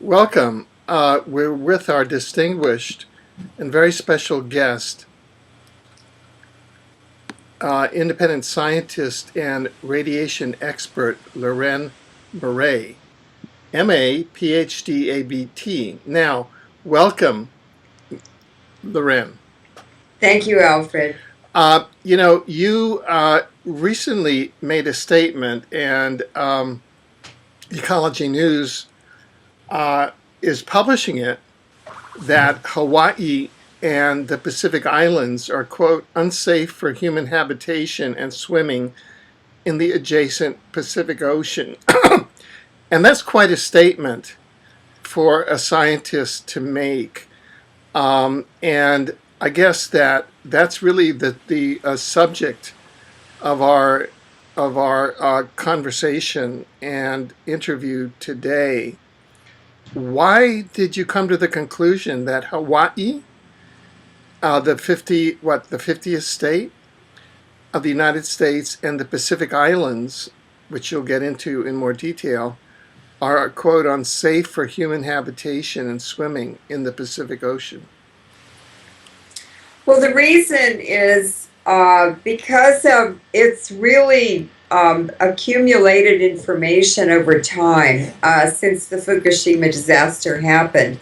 Welcome. We're with our distinguished and very special guest, independent scientist and radiation expert, Leuren Moret, MA, PhD, ABT. Now, welcome, Leuren. Thank you, Alfred. You recently made a statement, and Ecology News is publishing it, that Hawaii and the Pacific Islands are, quote, unsafe for human habitation and swimming in the adjacent Pacific Ocean. And that's quite a statement for a scientist to make. And I guess that's really the subject of our conversation and interview today. Why did you come to the conclusion that Hawaii, the 50th state of the United States, and the Pacific Islands, which you'll get into in more detail, are, quote, unsafe for human habitation and swimming in the Pacific Ocean? Well, the reason is because of it's really accumulated information over time since the Fukushima disaster happened.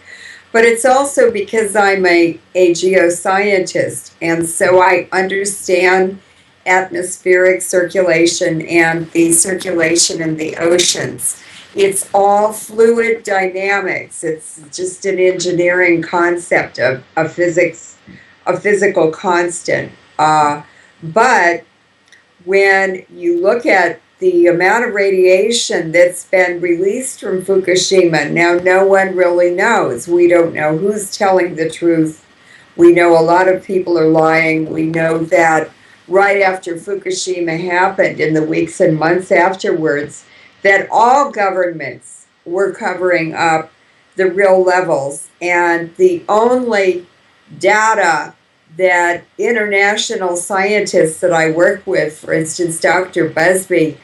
But it's also because I'm a geoscientist, and so I understand atmospheric circulation and the circulation in the oceans. It's all fluid dynamics. It's just an engineering concept of physics, a physical constant. But when you look at the amount of radiation that's been released from Fukushima, now no one really knows. We don't know who's telling the truth. We know a lot of people are lying. We know that right after Fukushima happened, in the weeks and months afterwards, that all governments were covering up the real levels. And the only data that international scientists that I work with, for instance, Dr. Busby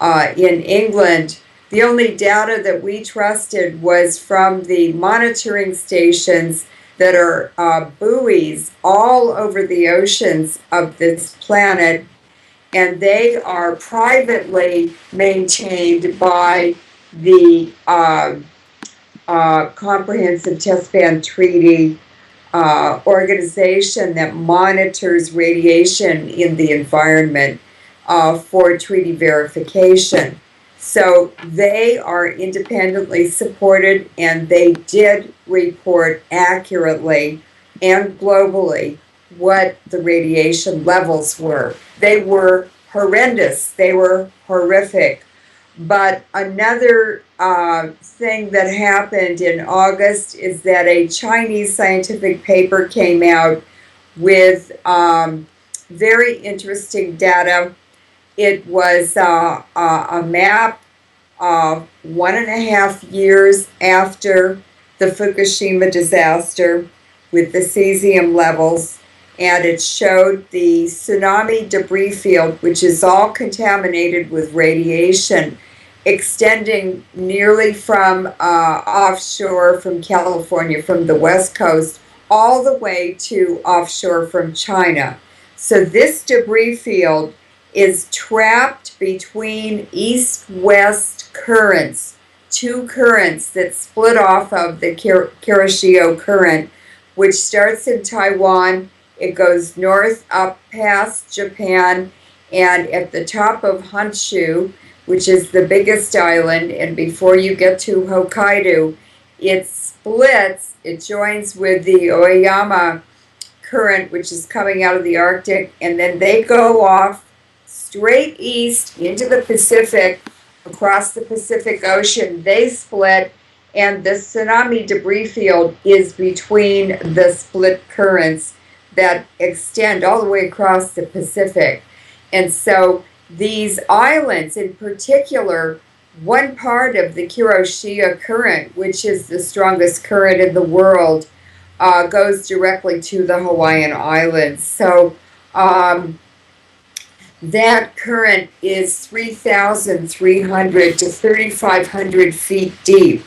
in England, the only data that we trusted was from the monitoring stations that are buoys all over the oceans of this planet, and they are privately maintained by the Comprehensive Test Ban Treaty organization that monitors radiation in the environment for treaty verification. So they are independently supported, and they did report accurately and globally what the radiation levels were. They were horrendous. They were horrific. But another thing that happened in August is that a Chinese scientific paper came out with very interesting data. It was a map of 1.5 years after the Fukushima disaster with the cesium levels, and it showed the tsunami debris field, which is all contaminated with radiation, extending nearly from offshore from California, from the West Coast, all the way to offshore from China. So this debris field is trapped between east-west currents, two currents that split off of the Kuroshio current, which starts in Taiwan. It goes north up past Japan, and at the top of Honshu, which is the biggest island, and before you get to Hokkaido, it splits, it joins with the Oyama current, which is coming out of the Arctic, and then they go off straight east into the Pacific, across the Pacific Ocean. They split, and the tsunami debris field is between the split currents that extend all the way across the Pacific. And so these islands, in particular, one part of the Kuroshio current, which is the strongest current in the world, goes directly to the Hawaiian Islands. So that current is 3,300 to 3,500 feet deep.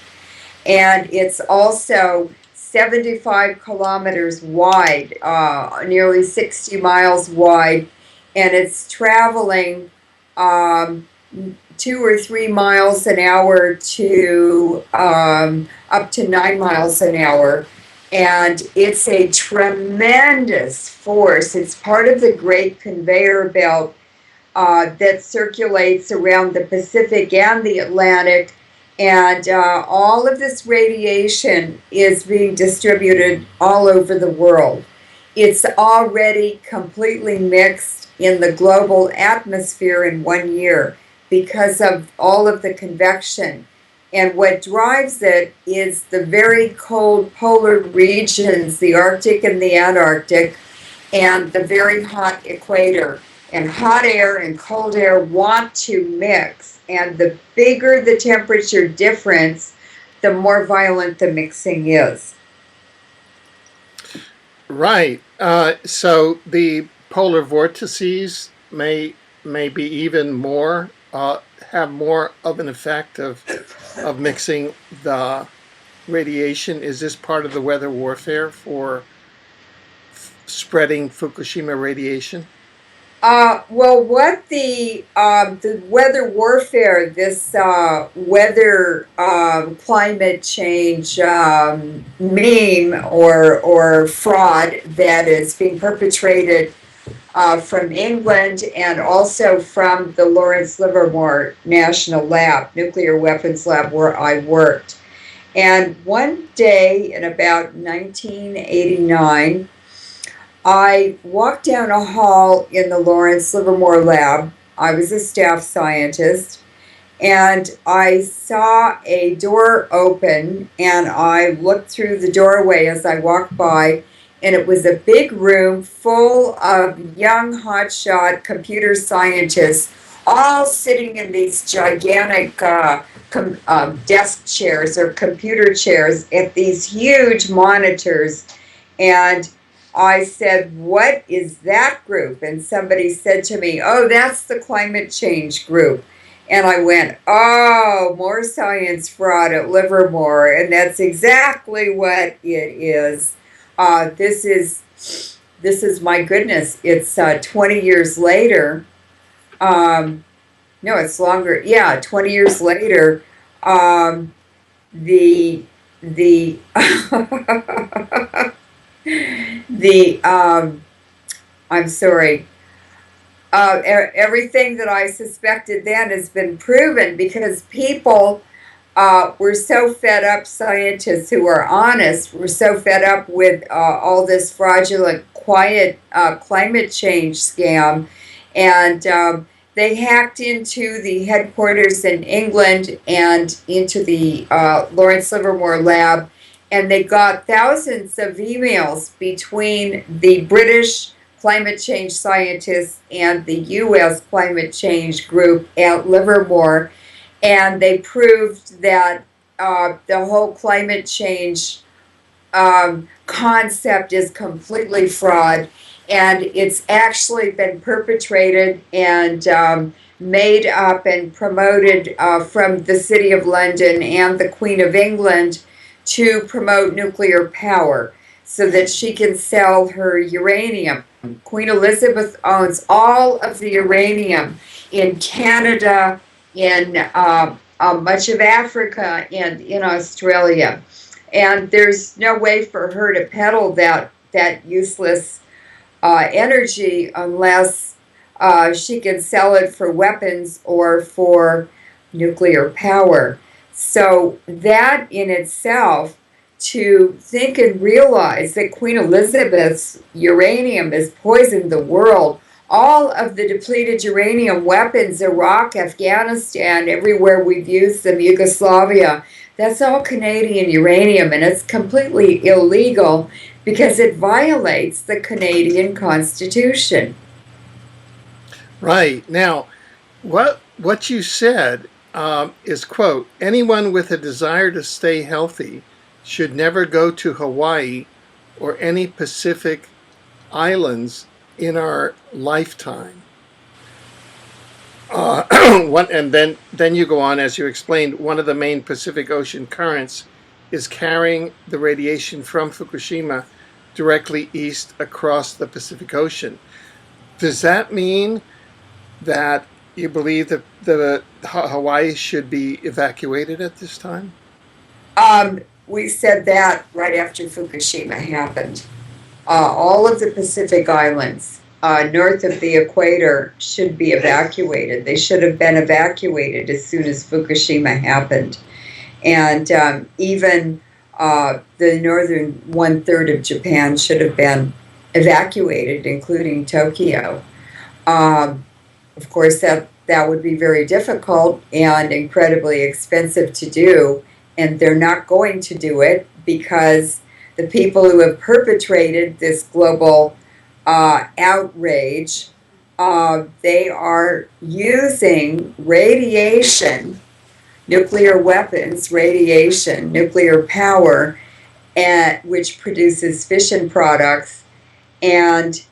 and it's also 75 kilometers wide, nearly 60 miles wide, and it's traveling um, 2 or 3 miles an hour to up to 9 miles an hour. And it's a tremendous force. It's part of the Great Conveyor Belt that circulates around the Pacific and the Atlantic. And all of this radiation is being distributed all over the world. It's already completely mixed in the global atmosphere in 1 year because of all of the convection. And what drives it is the very cold polar regions, the Arctic and the Antarctic, and the very hot equator. And hot air and cold air want to mix. And the bigger the temperature difference, the more violent the mixing is. Right. So the polar vortices may be even more have more of an effect of mixing the radiation. Is this part of the weather warfare for spreading Fukushima radiation? Well, what the weather warfare, this weather climate change meme or fraud that is being perpetrated from England and also from the Lawrence Livermore National Lab, Nuclear Weapons Lab, where I worked. And one day in about 1989, I walked down a hall in the Lawrence Livermore lab. I was a staff scientist, and I saw a door open, and I looked through the doorway as I walked by, and it was a big room full of young hotshot computer scientists, all sitting in these gigantic desk chairs or computer chairs at these huge monitors. And I said, "What is that group?" And somebody said to me, "Oh, that's the climate change group." And I went, "Oh, more science fraud at Livermore." And that's exactly what it is. This is my goodness. It's 20 years later. No, it's longer. Yeah, 20 years later. Um, the the the I'm sorry. Everything that I suspected then has been proven because people were so fed up, scientists who are honest, were so fed up with all this fraudulent, quiet climate change scam. And they hacked into the headquarters in England and into the Lawrence Livermore lab, and they got thousands of emails between the British climate change scientists and the US climate change group at Livermore, and they proved that the whole climate change concept is completely fraud, and it's actually been perpetrated and made up and promoted from the City of London and the Queen of England to promote nuclear power so that she can sell her uranium. Queen Elizabeth owns all of the uranium in Canada, in much of Africa, and in Australia. And there's no way for her to peddle that useless energy unless she can sell it for weapons or for nuclear power. So that in itself, to think and realize that Queen Elizabeth's uranium has poisoned the world, all of the depleted uranium weapons, Iraq, Afghanistan, everywhere we've used them, Yugoslavia, that's all Canadian uranium, and it's completely illegal because it violates the Canadian Constitution. Right. Now, what you said is, quote, anyone with a desire to stay healthy should never go to Hawaii or any Pacific islands in our lifetime. And then you go on, as you explained, one of the main Pacific Ocean currents is carrying the radiation from Fukushima directly east across the Pacific Ocean. Does that mean that you believe that the Hawaii should be evacuated at this time? We said that right after Fukushima happened. All of the Pacific Islands north of the equator should be evacuated. They should have been evacuated as soon as Fukushima happened. And even the northern one-third of Japan should have been evacuated, including Tokyo. Of course, that would be very difficult and incredibly expensive to do, and they're not going to do it because the people who have perpetrated this global outrage, they are using radiation, nuclear weapons, radiation, nuclear power, which produces fission products, and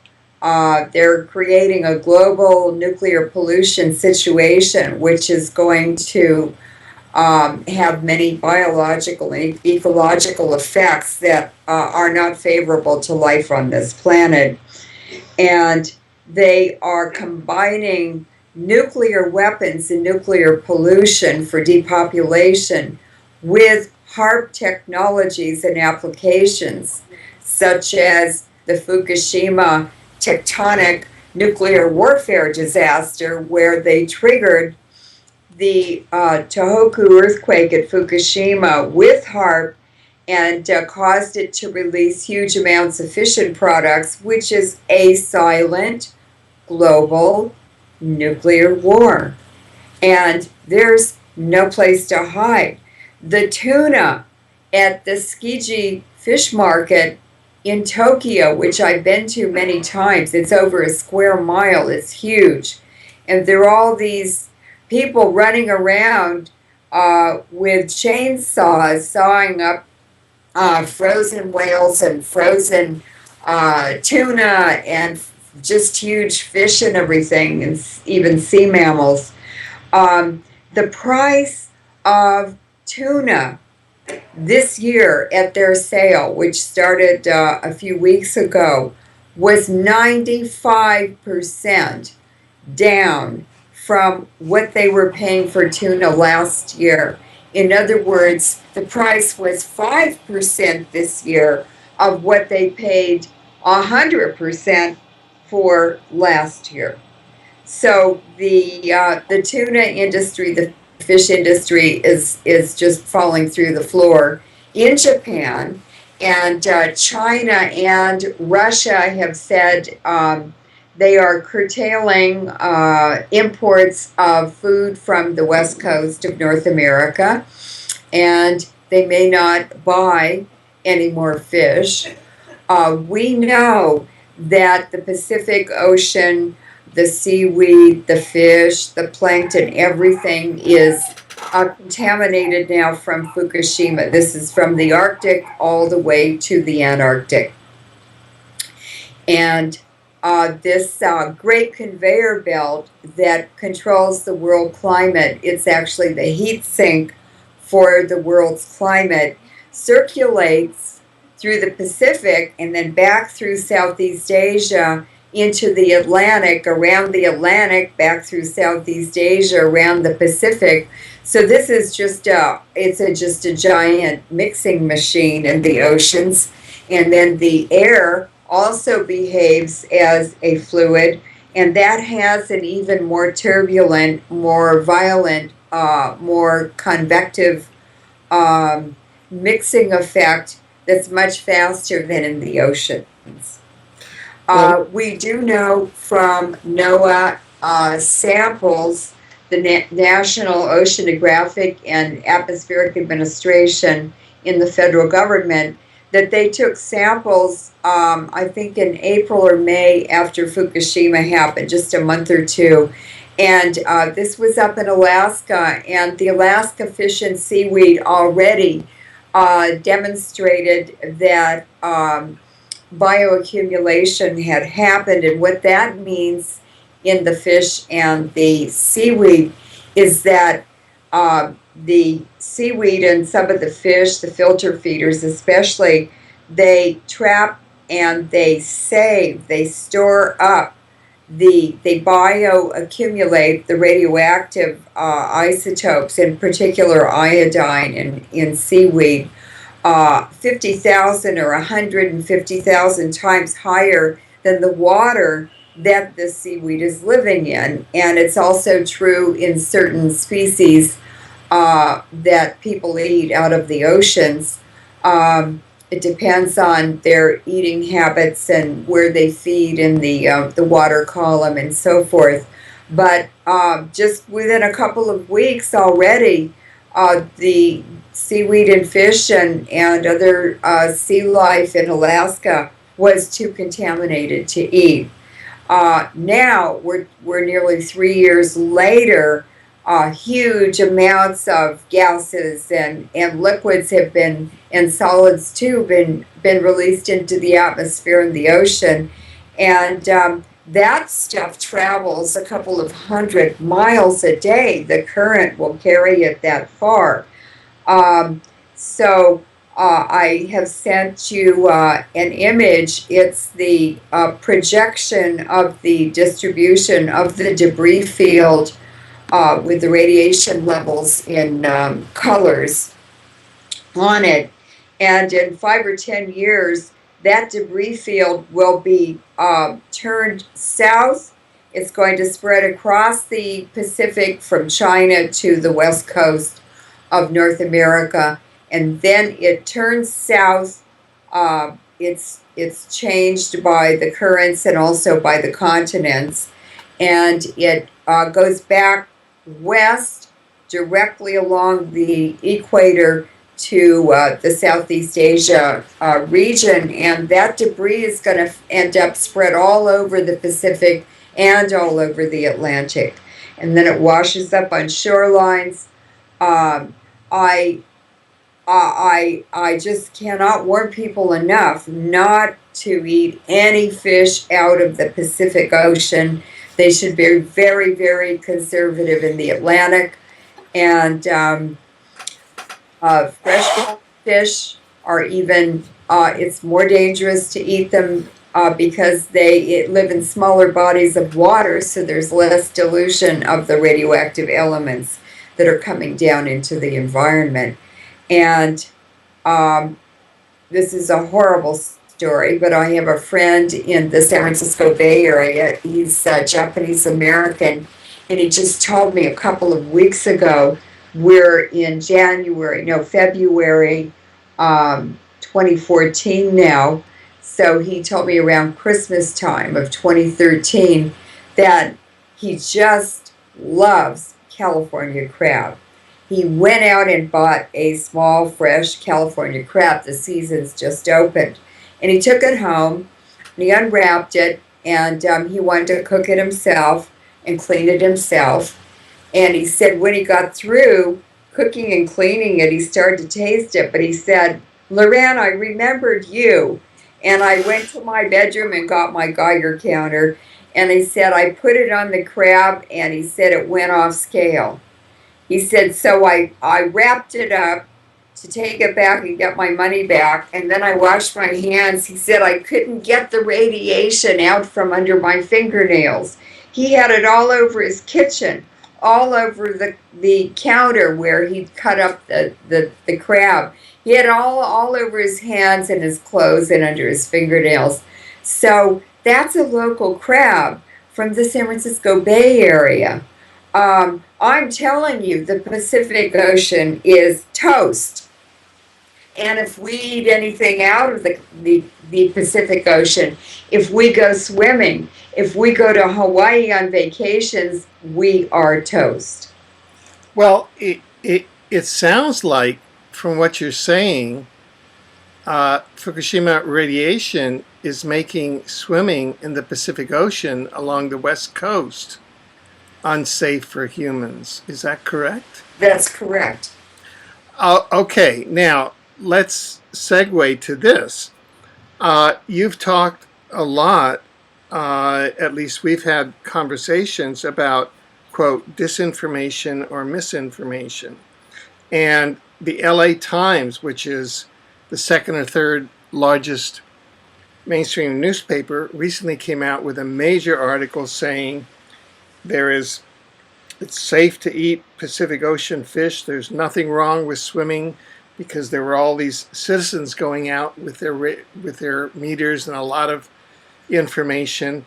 they're creating a global nuclear pollution situation, which is going to have many biological and ecological effects that are not favorable to life on this planet. And they are combining nuclear weapons and nuclear pollution for depopulation with HAARP technologies and applications, such as the Fukushima tectonic nuclear warfare disaster, where they triggered the Tohoku earthquake at Fukushima with HAARP and caused it to release huge amounts of fission products, which is a silent global nuclear war. And there's no place to hide. The tuna at the Tsukiji fish market in Tokyo, which I've been to many times, it's over a square mile, it's huge. And there are all these people running around with chainsaws sawing up frozen whales and frozen tuna and just huge fish and everything, and even sea mammals. The price of tuna this year at their sale, which started a few weeks ago, was 95% down from what they were paying for tuna last year. In other words, the price was 5% this year of what they paid 100% for last year. So the tuna industry, the fish industry is just falling through the floor in Japan, and China and Russia have said they are curtailing imports of food from the west coast of North America, and they may not buy any more fish. We know that the Pacific Ocean, the seaweed, the fish, the plankton, everything is contaminated now from Fukushima. This is from the Arctic all the way to the Antarctic. And this great conveyor belt that controls the world climate, it's actually the heat sink for the world's climate, circulates through the Pacific and then back through Southeast Asia into the Atlantic, around the Atlantic, back through Southeast Asia, around the Pacific. So this is just just a giant mixing machine in the oceans. And then the air also behaves as a fluid, and that has an even more turbulent, more violent, more convective mixing effect that's much faster than in the oceans. We do know from NOAA samples, the National Oceanographic and Atmospheric Administration in the federal government, that they took samples, I think in April or May after Fukushima happened, just a month or two. And this was up in Alaska, and the Alaska fish and seaweed already demonstrated that bioaccumulation had happened. And what that means in the fish and the seaweed is that the seaweed and some of the fish, the filter feeders especially, they trap and they save, they store up they bioaccumulate the radioactive isotopes, in particular iodine in seaweed, 50,000 or 150,000 times higher than the water that the seaweed is living in. And it's also true in certain species that people eat out of the oceans. It depends on their eating habits and where they feed in the water column and so forth. But just within a couple of weeks already, the seaweed and fish and other sea life in Alaska was too contaminated to eat. Now we're nearly 3 years later. Huge amounts of gases and liquids have been, and solids too, been released into the atmosphere and the ocean, and that stuff travels a couple of 100 miles a day. The current will carry it that far. So I have sent you an image. It's the projection of the distribution of the debris field with the radiation levels in colors on it. And in 5 or 10 years, that debris field will be turned south. It's going to spread across the Pacific from China to the west coast of North America, and then it turns south. It's changed by the currents and also by the continents, and it goes back west directly along the equator to the Southeast Asia region, and that debris is going to end up spread all over the Pacific and all over the Atlantic, and then it washes up on shorelines. Um, I I just cannot warn people enough not to eat any fish out of the Pacific Ocean. They should be very, very conservative in the Atlantic. And fresh fish are even, it's more dangerous to eat them because they live in smaller bodies of water, so there's less dilution of the radioactive elements that are coming down into the environment. And this is a horrible story, but I have a friend in the San Francisco Bay Area. He's Japanese American, and he just told me a couple of weeks ago, we're in February 2014 now. So he told me around Christmas time of 2013 that he just loves California crab. He went out and bought a small, fresh California crab. The season's just opened. And he took it home, and he unwrapped it, and he wanted to cook it himself and clean it himself. And he said when he got through cooking and cleaning it, he started to taste it, but he said, "Leuren, I remembered you." And I went to my bedroom and got my Geiger counter, and he said, I put it on the crab, and he said it went off scale. He said, so I wrapped it up to take it back and get my money back, and then I washed my hands. He said I couldn't get the radiation out from under my fingernails. He had it all over his kitchen, all over the counter where he'd cut up the crab. He had all over his hands and his clothes and under his fingernails. So that's a local crab from the San Francisco Bay Area. I'm telling you, the Pacific Ocean is toast. And if we eat anything out of the Pacific Ocean, if we go swimming, if we go to Hawaii on vacations, we are toast. Well, it sounds like, from what you're saying, Fukushima radiation is making swimming in the Pacific Ocean along the West Coast unsafe for humans. Is that correct? That's correct. Okay, now let's segue to this. You've talked a lot, at least we've had conversations about, quote, disinformation or misinformation. And the LA Times, which is the second or third largest mainstream newspaper, recently came out with a major article saying it's safe to eat Pacific Ocean fish. There's nothing wrong with swimming, because there were all these citizens going out with their meters and a lot of information.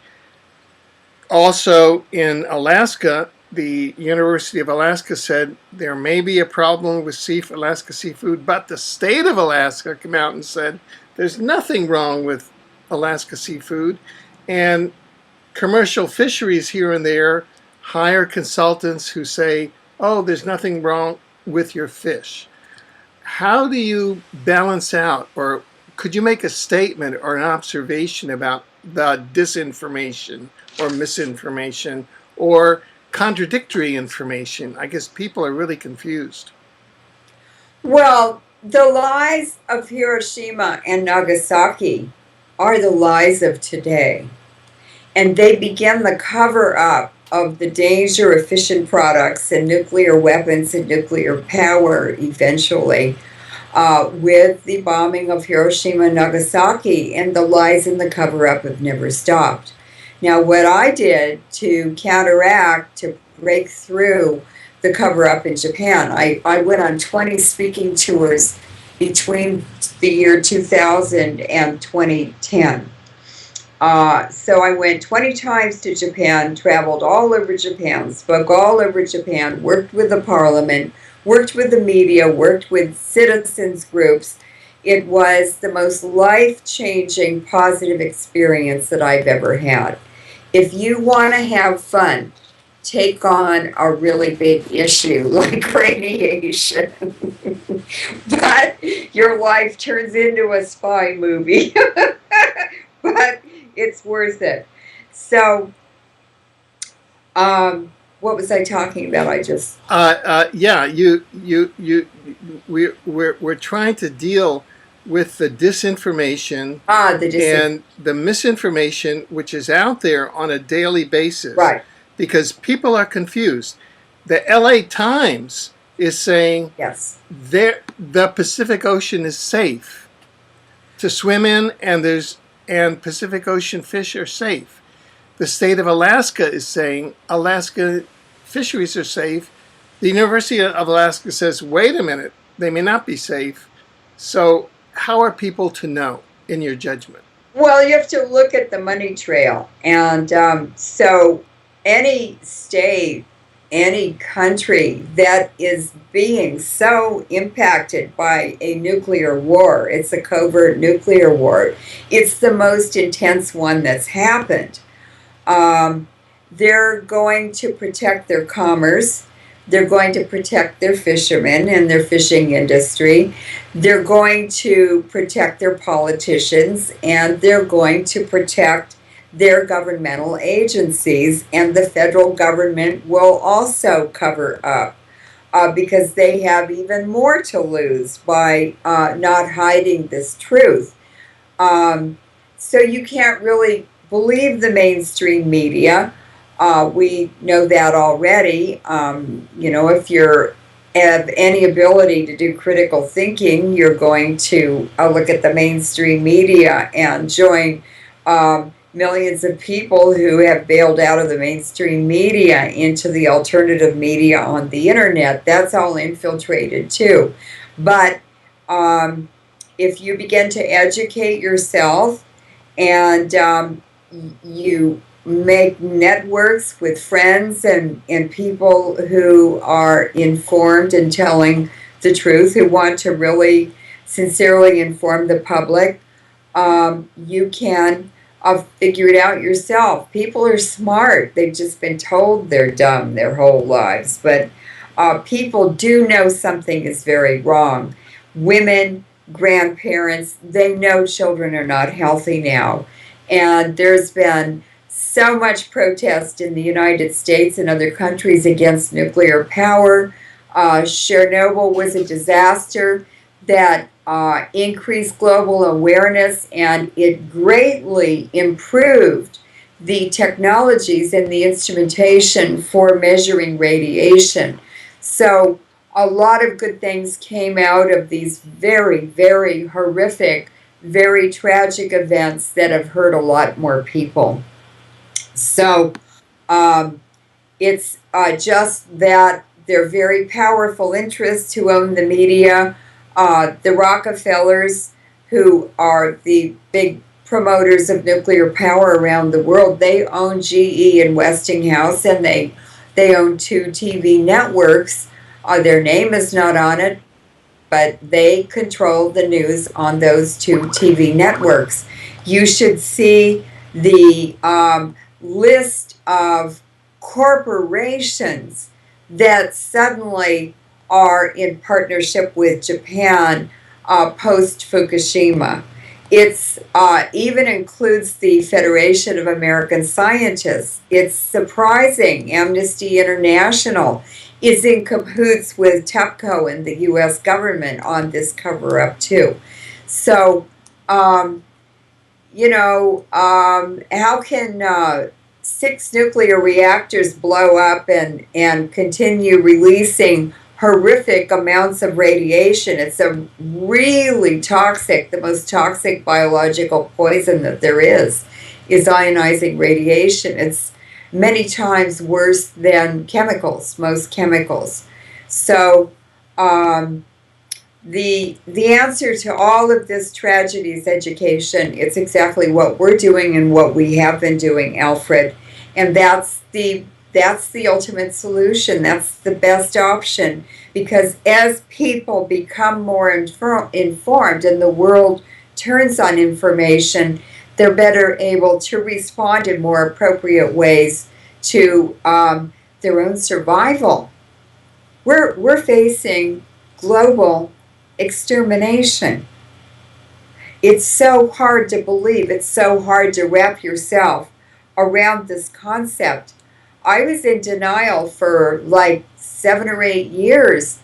Also in Alaska, the University of Alaska said there may be a problem with Alaska seafood, but the state of Alaska came out and said there's nothing wrong with Alaska seafood. And commercial fisheries here and there hire consultants who say, oh, there's nothing wrong with your fish. How do you balance out, or could you make a statement or an observation about the disinformation or misinformation or contradictory information? I guess people are really confused. Well, the lies of Hiroshima and Nagasaki are the lies of today. And they begin the cover up of the danger of fission products and nuclear weapons and nuclear power eventually with the bombing of Hiroshima and Nagasaki, and the lies in the cover up have never stopped. Now, what I did to counteract, to break through the cover up in Japan, I went on 20 speaking tours between the year 2000 and 2010. So I went 20 times to Japan, traveled all over Japan, spoke all over Japan, worked with the parliament, worked with the media, worked with citizens groups. It was the most life-changing, positive experience that I've ever had. If you want to have fun, take on a really big issue like radiation. But your life turns into a spy movie. But it's worth it. So, what was I talking about? Yeah, we're trying to deal with the disinformation and the misinformation which is out there on a daily basis. Right. Because people are confused. The LA Times is saying yes, the Pacific Ocean is safe to swim in, and Pacific Ocean fish are safe. The state of Alaska is saying Alaska fisheries are safe. The University of Alaska says, wait a minute, they may not be safe. So how are people to know, in your judgment? Well, you have to look at the money trail. And so any state, any country that is being so impacted by a nuclear war, it's a covert nuclear war, it's the most intense one that's happened. They're going to protect their commerce. They're going to protect their fishermen and their fishing industry. They're going to protect their politicians, and they're going to protect their governmental agencies, and the federal government will also cover up because they have even more to lose by not hiding this truth. So you can't really believe the mainstream media. We know that already. If you have any ability to do critical thinking, you're going to look at the mainstream media and join millions of people who have bailed out of the mainstream media into the alternative media on the internet. That's all infiltrated too. But if you begin to educate yourself and you make networks with friends and people who are informed and telling the truth, who want to really sincerely inform the public, you can figure it out yourself. People are smart. They've just been told they're dumb their whole lives. But people do know something is very wrong. Women, grandparents, they know children are not healthy now. And there's been so much protest in the United States and other countries against nuclear power. Chernobyl was a disaster that increased global awareness, and it greatly improved the technologies and the instrumentation for measuring radiation. So a lot of good things came out of these very, very horrific, very tragic events that have hurt a lot more people. So um, it's just that they're very powerful interests who own the media. The Rockefellers, who are the big promoters of nuclear power around the world, they own GE and Westinghouse, and they own two TV networks. Their name is not on it, but they control the news on those two TV networks. You should see the list of corporations that suddenly are in partnership with Japan post Fukushima. It's even includes the Federation of American Scientists. It's surprising. Amnesty International is in cahoots with TEPCO and the U.S. government on this cover-up too. So, how can 6 nuclear reactors blow up and continue releasing horrific amounts of radiation? It's a really toxic, the most toxic biological poison that there is ionizing radiation. It's many times worse than chemicals, most chemicals. So the answer to all of this tragedy is education. It's exactly what we're doing and what we have been doing, Alfred. And that's the ultimate solution. That's the best option, because as people become more informed and the world turns on information, they're better able to respond in more appropriate ways to their own survival. We're facing global extermination. It's so hard to believe. It's so hard to wrap yourself around this concept. I was in denial for like 7 or 8 years,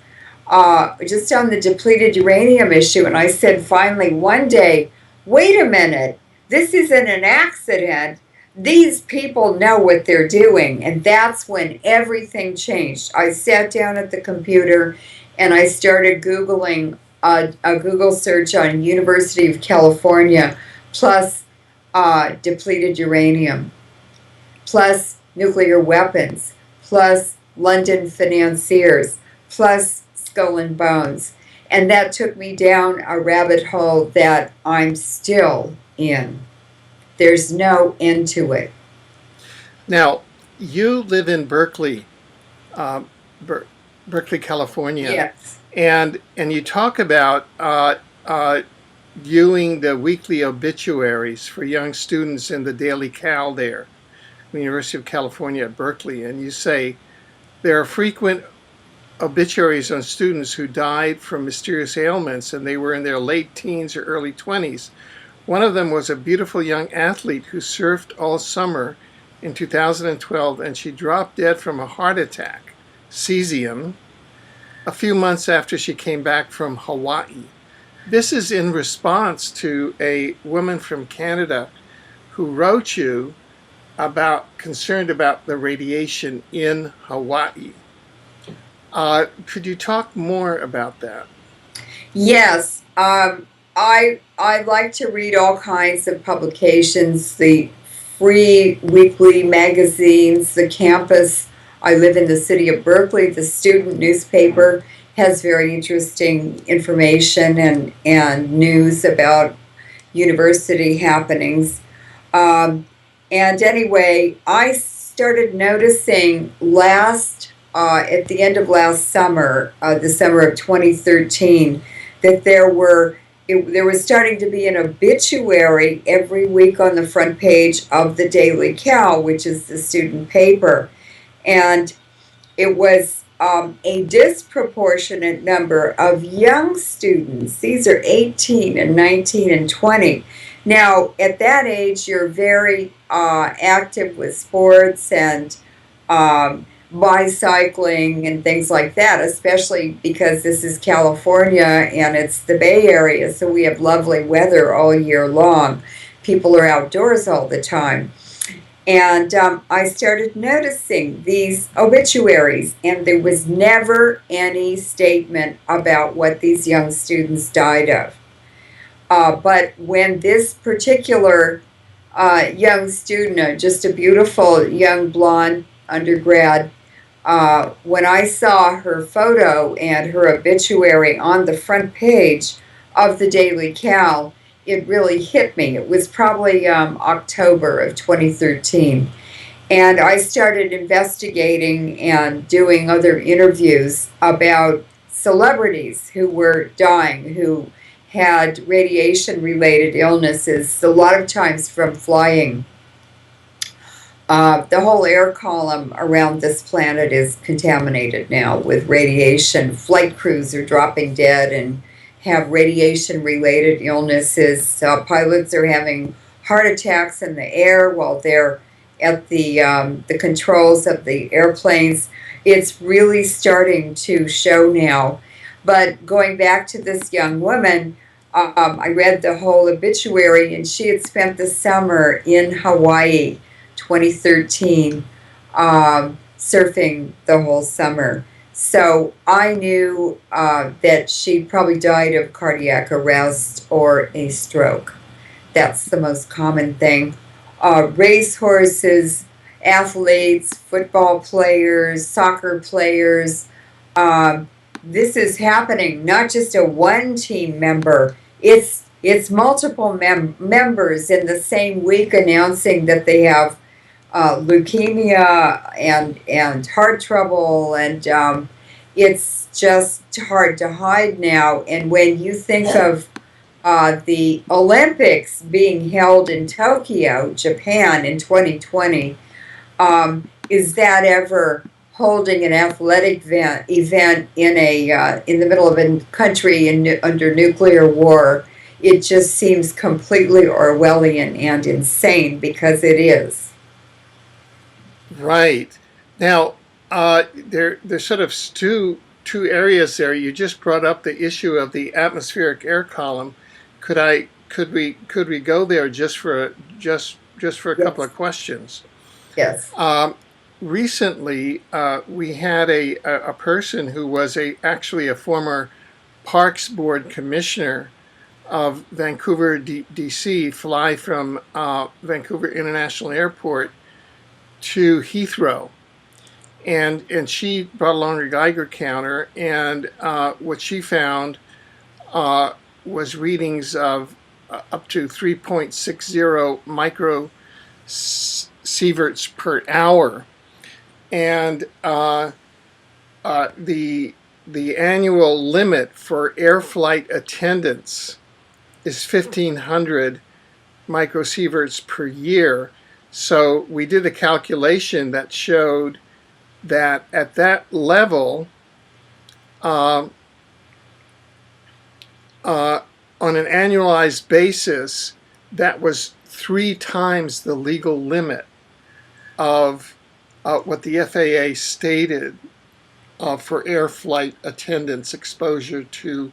just on the depleted uranium issue. And I said finally one day, wait a minute, this isn't an accident. These people know what they're doing. And that's when everything changed. I sat down at the computer and I started Googling a Google search on University of California plus depleted uranium, plus nuclear weapons, plus London financiers, plus Skull and Bones. And that took me down a rabbit hole that I'm still in. There's no end to it. Now, you live in Berkeley, Berkeley, California, Yes. and you talk about viewing the weekly obituaries for young students in the Daily Cal there, the University of California at Berkeley, and you say there are frequent obituaries on students who died from mysterious ailments, and they were in their late teens or early 20s. One of them was a beautiful young athlete who surfed all summer in 2012, and she dropped dead from a heart attack, cesium, a few months after she came back from Hawaii. This is in response to a woman from Canada who wrote you concerned about the radiation in Hawaii. Could you talk more about that? Yes. I like to read all kinds of publications, the free weekly magazines, the campus. I live in the city of Berkeley. The student newspaper has very interesting information and news about university happenings. And anyway, I started noticing at the end of last summer, the summer of 2013, that there was starting to be an obituary every week on the front page of the Daily Cal, which is the student paper. And it was a disproportionate number of young students. These are 18 and 19 and 20. Now, at that age, you're very active with sports and bicycling and things like that, especially because this is California and it's the Bay Area, so we have lovely weather all year long. People are outdoors all the time. And I started noticing these obituaries, and there was never any statement about what these young students died of. But when this particular young student, just a beautiful young blonde undergrad, when I saw her photo and her obituary on the front page of the Daily Cal, it really hit me. It was probably October of 2013. And I started investigating and doing other interviews about celebrities who were dying, who had radiation related illnesses, a lot of times from flying. The whole air column around this planet is contaminated now with radiation. Flight crews are dropping dead and have radiation related illnesses. Pilots are having heart attacks in the air while they're at the controls of the airplanes. It's really starting to show now. But going back to this young woman, I read the whole obituary, and she had spent the summer in Hawaii, 2013, surfing the whole summer. So I knew that she probably died of cardiac arrest or a stroke. That's the most common thing. Racehorses, athletes, football players, soccer players. This is happening, not just a one team member. It's multiple members in the same week announcing that they have leukemia and heart trouble, and it's just hard to hide now. And when you think of the Olympics being held in Tokyo, Japan, in 2020, is that ever holding an athletic event in the middle of a country under nuclear war? It just seems completely Orwellian and insane, because it is. Right. Now, there's sort of two areas there. You just brought up the issue of the atmospheric air column. Could we go there just for a couple Yes. of questions? Yes. Recently, we had a person who was actually a former Parks Board commissioner of Vancouver, D.C., fly from Vancouver International Airport to Heathrow, and she brought along her Geiger counter, and what she found was readings of up to 3.60 microsieverts per hour, and the annual limit for air flight attendants is 1,500 microsieverts per year. So we did a calculation that showed that at that level, on an annualized basis, that was 3 times the legal limit of what the FAA stated for air flight attendants' exposure to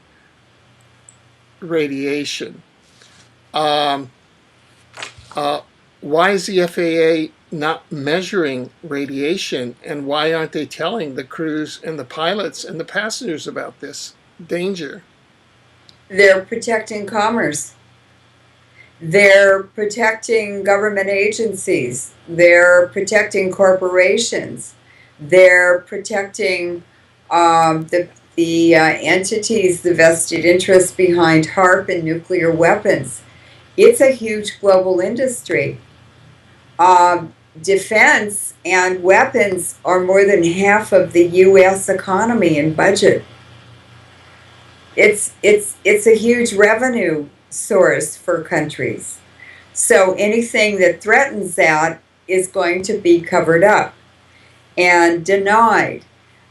radiation. Why is the FAA not measuring radiation, and why aren't they telling the crews and the pilots and the passengers about this danger? They're protecting commerce. They're protecting government agencies. They're protecting corporations. They're protecting the entities, the vested interests behind HAARP and nuclear weapons. It's a huge global industry. Defense and weapons are more than half of the U.S. economy and budget. It's a huge revenue source for countries. So anything that threatens that is going to be covered up and denied.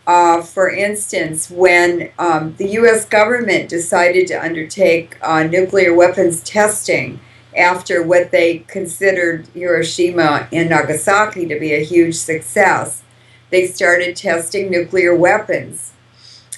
For instance, when the U.S. government decided to undertake nuclear weapons testing after what they considered Hiroshima and Nagasaki to be a huge success, they started testing nuclear weapons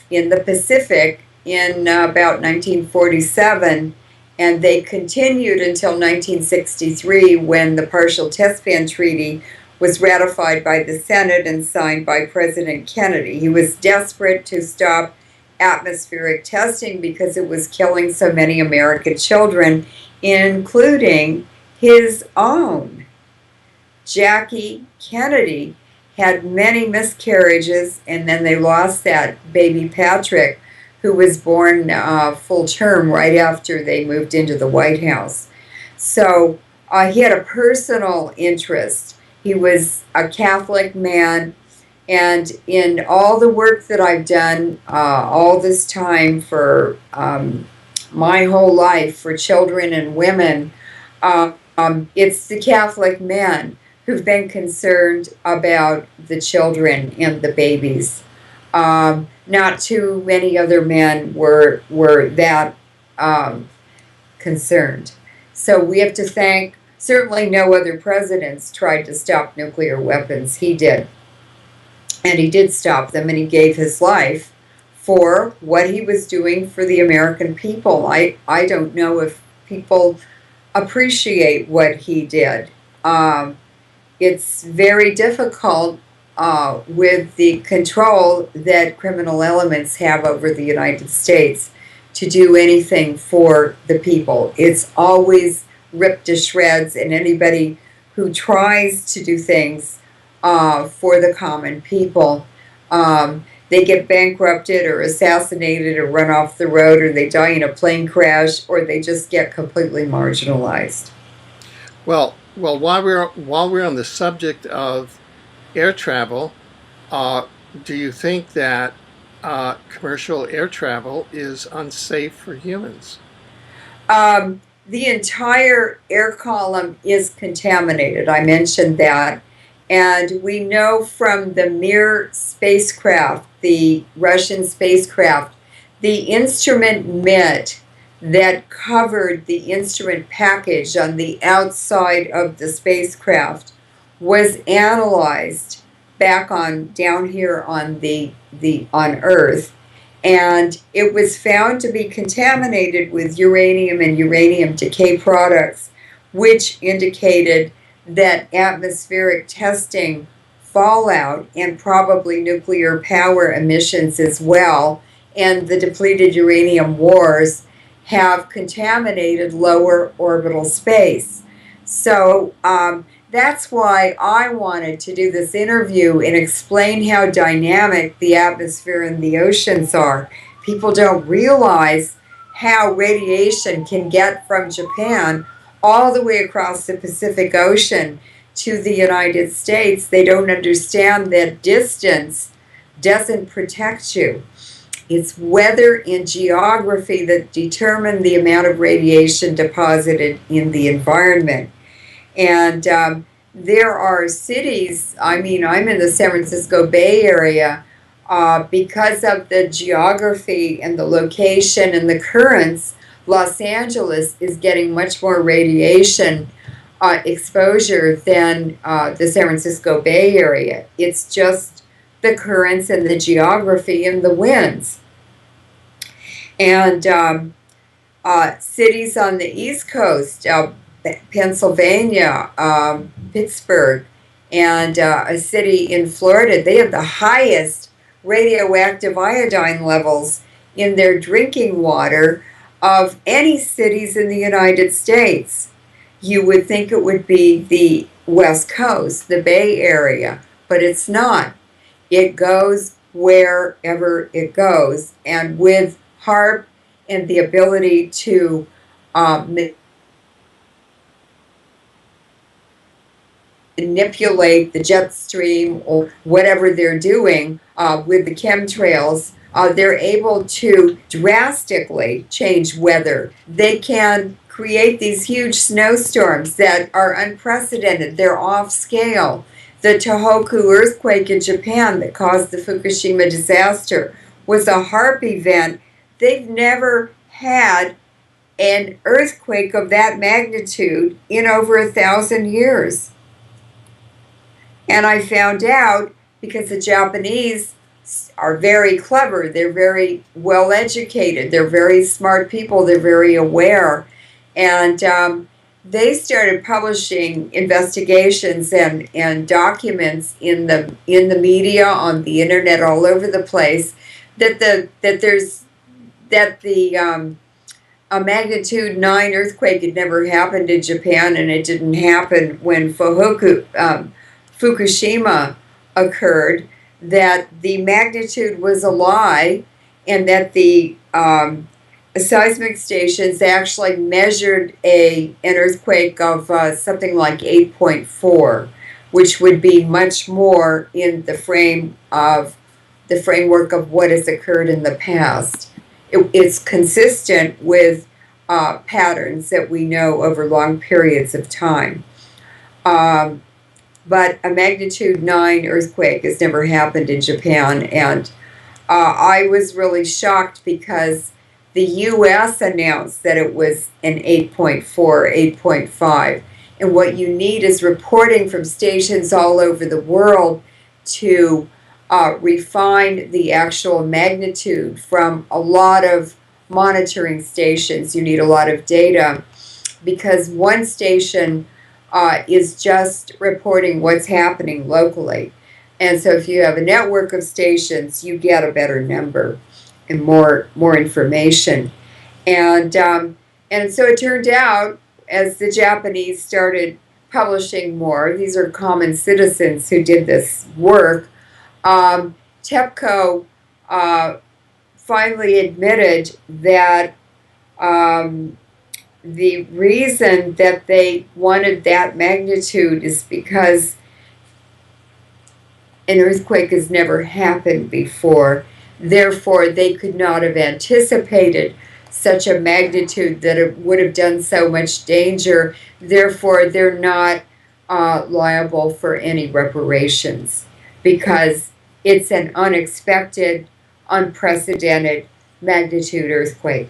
in the Pacific in about 1947, And they continued until 1963, when the Partial Test Ban Treaty was ratified by the Senate and signed by President Kennedy. He was desperate to stop atmospheric testing because it was killing so many American children, including his own. Jackie Kennedy had many miscarriages, and then they lost that baby Patrick, who was born full term right after they moved into the White House. So he had a personal interest. He was a Catholic man, and in all the work that I've done all this time for my whole life for children and women, it's the Catholic men who've been concerned about the children and the babies. Not too many other men were that concerned. So we have to thank, certainly no other presidents tried to stop nuclear weapons. He did. And he did stop them, and he gave his life for what he was doing for the American people. I don't know if people appreciate what he did. It's very difficult with the control that criminal elements have over the United States to do anything for the people. It's always ripped to shreds, and anybody who tries to do things for the common people, they get bankrupted or assassinated or run off the road, or they die in a plane crash, or they just get completely marginalized. Well, while we're on the subject of air travel, do you think that commercial air travel is unsafe for humans? The entire air column is contaminated. I mentioned that. And we know from the Mir spacecraft, the Russian spacecraft, the instrument mitt that covered the instrument package on the outside of the spacecraft was analyzed back on down here on on Earth, and it was found to be contaminated with uranium and uranium decay products, which indicated that atmospheric testing, fallout, and probably nuclear power emissions as well, and the depleted uranium wars have contaminated lower orbital space. So that's why I wanted to do this interview and explain how dynamic the atmosphere and the oceans are. People don't realize how radiation can get from Japan all the way across the Pacific Ocean to the United States. They don't understand that distance doesn't protect you. It's weather and geography that determine the amount of radiation deposited in the environment. And there are cities, I mean, I'm in the San Francisco Bay Area, because of the geography and the location and the currents. Los Angeles is getting much more radiation exposure than the San Francisco Bay Area. It's just the currents and the geography and the winds. And cities on the East Coast, Pennsylvania, Pittsburgh, and a city in Florida, they have the highest radioactive iodine levels in their drinking water of any cities in the United States. You would think it would be the West Coast, the Bay Area, but it's not. It goes wherever it goes. And with HAARP and the ability to manipulate the jet stream or whatever they're doing with the chemtrails, they're able to drastically change weather. They can create these huge snowstorms that are unprecedented. They're off scale. The Tohoku earthquake in Japan that caused the Fukushima disaster was a HAARP event. They've never had an earthquake of that magnitude in over 1,000 years. And I found out because the Japanese are very clever, they're very well educated, they're very smart people, they're very aware. And they started publishing investigations and documents in the media, on the internet, all over the place, that a magnitude 9 earthquake had never happened in Japan, and it didn't happen when Fukushima occurred, that the magnitude was a lie, and that the seismic stations actually measured an earthquake of something like 8.4, which would be much more in the framework of what has occurred in the past. It's consistent with patterns that we know over long periods of time. But a magnitude 9 earthquake has never happened in Japan, and I was really shocked because the U.S. announced that it was an 8.4, 8.5, and what you need is reporting from stations all over the world to refine the actual magnitude from a lot of monitoring stations. You need a lot of data, because one station is just reporting what's happening locally. And so if you have a network of stations, you get a better number and more information. And so it turned out, as the Japanese started publishing more, these are common citizens who did this work, TEPCO finally admitted that the reason that they wanted that magnitude is because an earthquake has never happened before. Therefore, they could not have anticipated such a magnitude that it would have done so much danger. Therefore, they're not liable for any reparations, because it's an unexpected, unprecedented magnitude earthquake.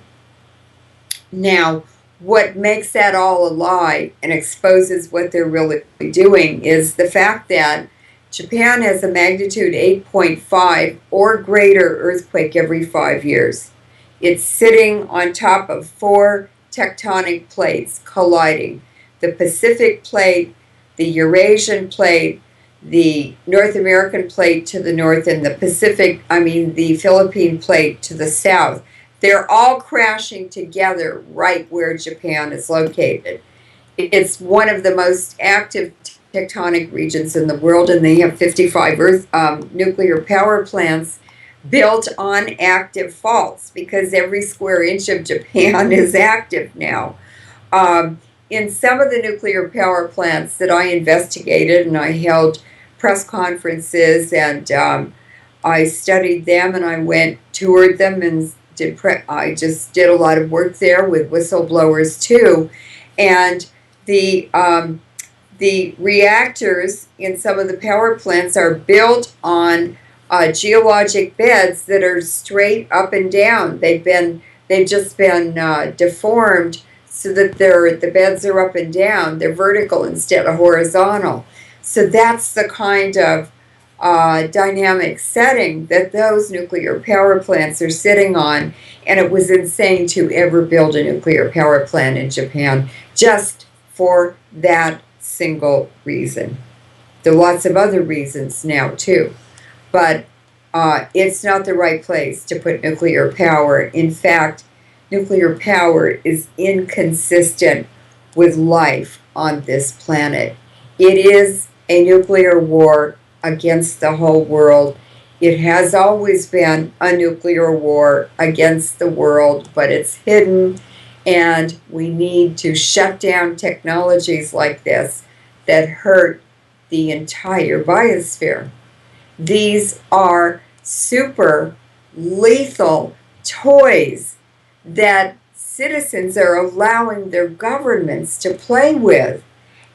Now, what makes that all a lie and exposes what they're really doing is the fact that Japan has a magnitude 8.5 or greater earthquake every 5 years. It's sitting on top of 4 tectonic plates colliding: the Pacific plate, the Eurasian plate, the North American plate to the north, and the Philippine plate to the south. They're all crashing together right where Japan is located. It's one of the most active tectonic regions in the world, and they have 55 nuclear power plants built on active faults, because every square inch of Japan is active now. In some of the nuclear power plants that I investigated, and I held press conferences, and I studied them, and I toured them, and I just did a lot of work there with whistleblowers too. And the reactors in some of the power plants are built on geologic beds that are straight up and down. They've just been deformed so that the beds are up and down. They're vertical instead of horizontal. So that's the kind of dynamic setting that those nuclear power plants are sitting on. And it was insane to ever build a nuclear power plant in Japan just for that single reason. There are lots of other reasons now too, but it's not the right place to put nuclear power. In fact, nuclear power is inconsistent with life on this planet. It is a nuclear war against the whole world. It has always been a nuclear war against the world, but it's hidden, and we need to shut down technologies like this that hurt the entire biosphere. These are super lethal toys that citizens are allowing their governments to play with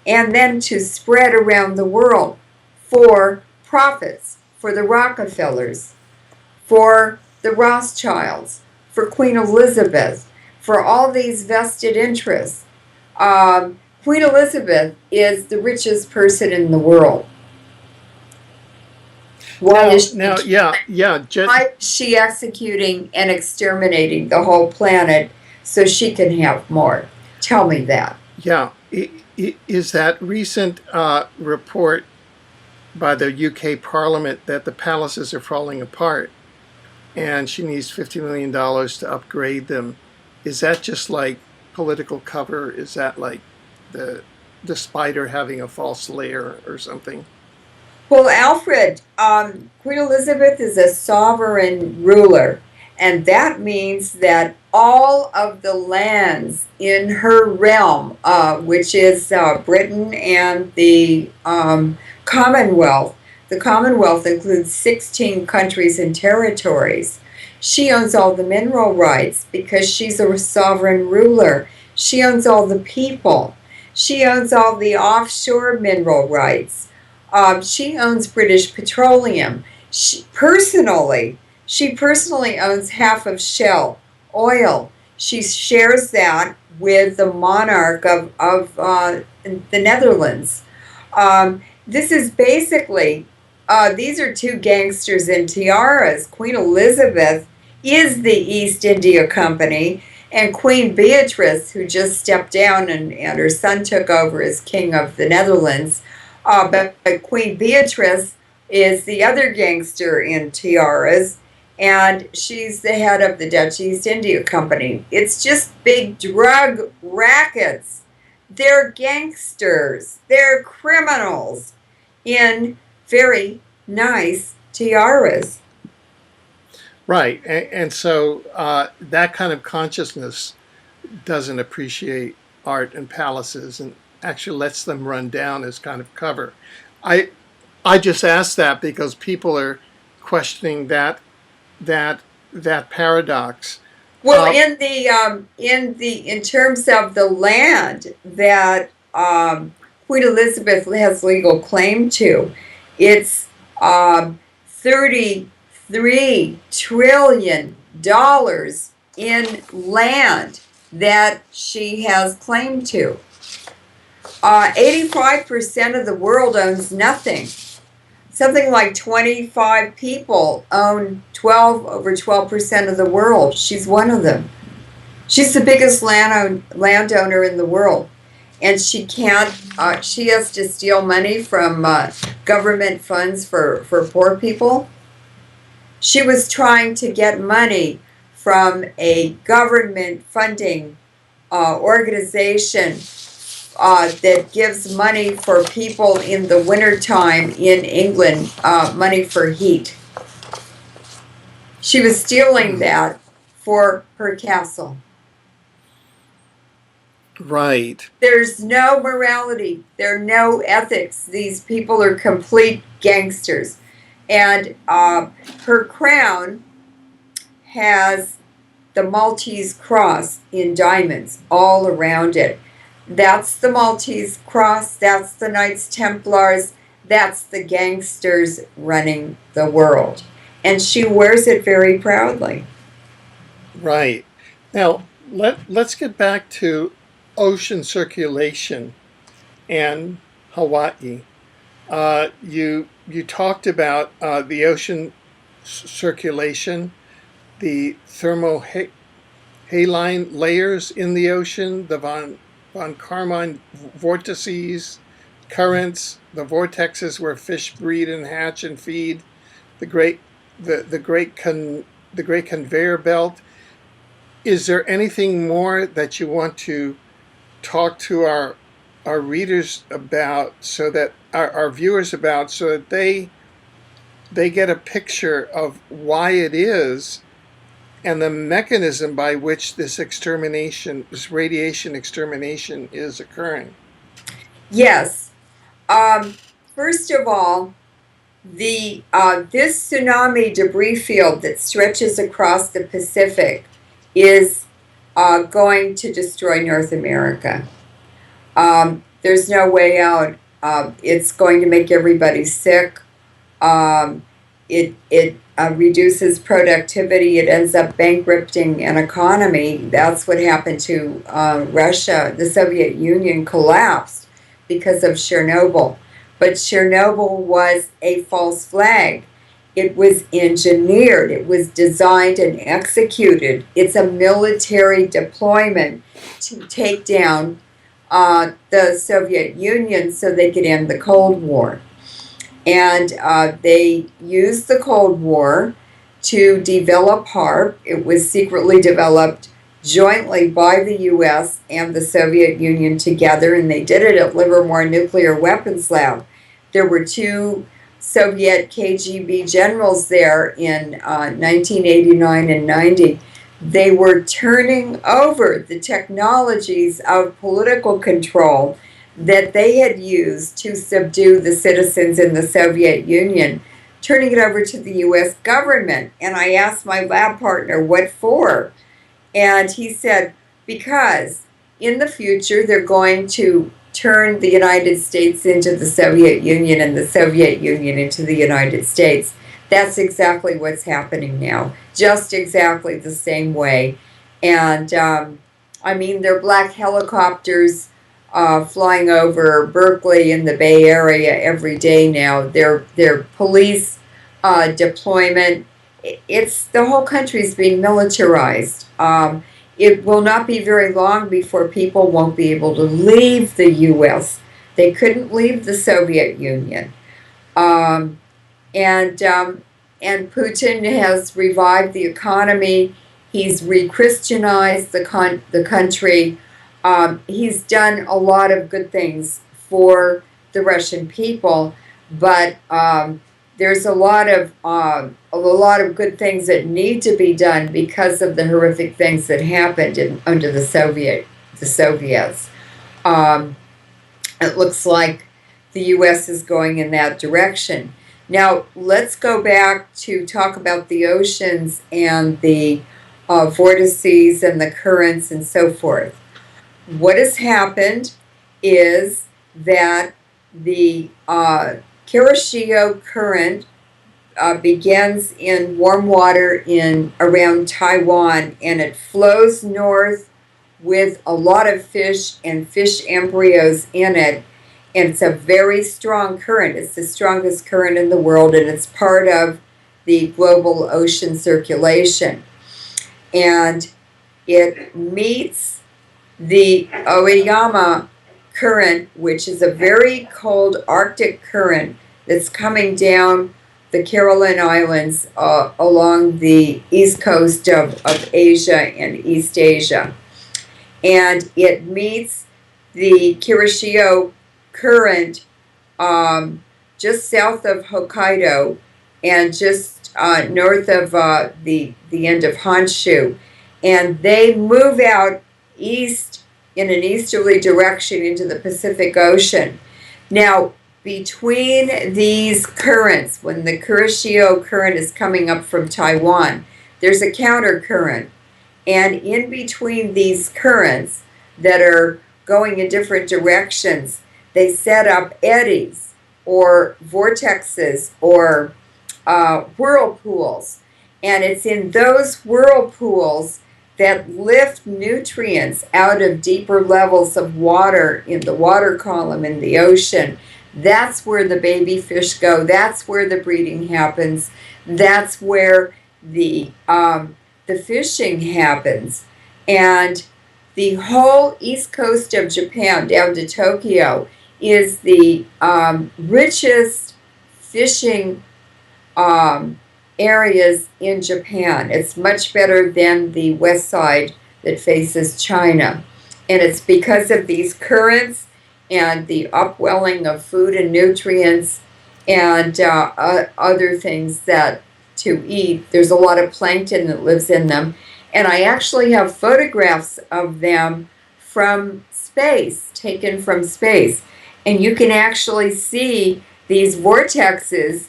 and then to spread around the world for profits, for the Rockefellers, for the Rothschilds, for Queen Elizabeth, for all these vested interests. Queen Elizabeth is the richest person in the world. Why is she executing and exterminating the whole planet so she can have more? tell me that. Yeah. Is that recent report by the UK Parliament that the palaces are falling apart and she needs $50 million to upgrade them? Is that just like political cover? Is that like the the spider having a false lair or something? Well, Alfred, Queen Elizabeth is a sovereign ruler, and that means that all of the lands in her realm, which is Britain and the Commonwealth includes 16 countries and territories. She owns all the mineral rights because she's a sovereign ruler. She owns all the people. She owns all the offshore mineral rights. She owns British Petroleum. She personally owns half of Shell oil. She shares that with the monarch of the Netherlands. This is basically, these are two gangsters in tiaras. Queen Elizabeth is the East India Company, and Queen Beatrice, who just stepped down and her son took over as King of the Netherlands, but Queen Beatrice is the other gangster in tiaras, and she's the head of the Dutch East India Company. It's just big drug rackets. They're gangsters. They're criminals in very nice tiaras. Right. And so that kind of consciousness doesn't appreciate art and palaces and actually lets them run down as kind of cover. I I just asked that because people are questioning that paradox. Well, Uh, in terms of the land that Queen Elizabeth has legal claim to, it's 33 trillion dollars in land that she has claim to. 85% of the world owns nothing. Something like 25 people own over 12% of the world. She's one of them. She's the biggest landowner in the world. And she can't, she has to steal money from government funds for poor people. She was trying to get money from a government funding organization that gives money for people in the wintertime in England, money for heat. She was stealing that for her castle. right. There's no morality. There are no ethics. These people are complete gangsters. And her crown has the Maltese cross in diamonds all around it. That's the Maltese cross. That's the Knights Templars. That's the gangsters running the world. And she wears it very proudly. Right. Now, let's get back to ocean circulation and Hawaii. You talked about the ocean circulation, the thermohaline layers in the ocean, the von Karman vortices, currents, the vortexes where fish breed and hatch and feed, the great the great conveyor belt. Is there anything more that you want to talk to our readers about, so that our viewers about, so that they get a picture of why it is and the mechanism by which this extermination, this radiation extermination, is occurring? Yes. First of all, the this tsunami debris field that stretches across the Pacific is going to destroy North America. There's no way out. It's going to make everybody sick. It reduces productivity. It ends up bankrupting an economy. That's what happened to Russia. The Soviet Union collapsed because of Chernobyl. But Chernobyl was a false flag. It was engineered. It was designed and executed. It's a military deployment to take down the Soviet Union so they could end the Cold War. And they used the Cold War to develop HAARP. It was secretly developed jointly by the U.S. and the Soviet Union together, and they did it at Leuren Moret Nuclear Weapons Lab. There were two Soviet KGB generals there in 1989 and 90. They were turning over the technologies of political control that they had used to subdue the citizens in the Soviet Union, turning it over to the U.S. government. And I asked my lab partner, what for? And he said, because in the future they're going to turn the United States into the Soviet Union and the Soviet Union into the United States. That's exactly what's happening now, just exactly the same way. And I mean, there are black helicopters flying over Berkeley in the Bay Area every day now. Their police deployment. It's the whole country's being militarized. It will not be very long before people won't be able to leave the U.S. They couldn't leave the Soviet Union. And Putin has revived the economy. He's re-Christianized the country. He's done a lot of good things for the Russian people, but there's a lot of good things that need to be done because of the horrific things that happened under the Soviets. It looks like the U.S. is going in that direction. Now, let's go back to talk about the oceans and the vortices and the currents and so forth. What has happened is that the Kuroshio current begins in warm water around Taiwan, and it flows north with a lot of fish and fish embryos in it. And it's a very strong current. It's the strongest current in the world, and it's part of the global ocean circulation. And it meets the Oyama current, which is a very cold Arctic current that's coming down the Caroline Islands along the east coast of Asia and East Asia. And it meets the Kuroshio current just south of Hokkaido and just north of the end of Honshu. And they move out east in an easterly direction into the Pacific Ocean. Now, between these currents, when the Kuroshio current is coming up from Taiwan, there's a counter current. And in between these currents that are going in different directions, they set up eddies or vortexes or whirlpools. And it's in those whirlpools that lift nutrients out of deeper levels of water in the water column in the ocean. That's where the baby fish go. That's where the breeding happens. That's where the fishing happens. And the whole east coast of Japan down to Tokyo is the richest fishing areas in Japan. It's much better than the west side that faces China. And it's because of these currents and the upwelling of food and nutrients and other things that to eat. There's a lot of plankton that lives in them. And I actually have photographs of them from space, taken from space. And you can actually see these vortexes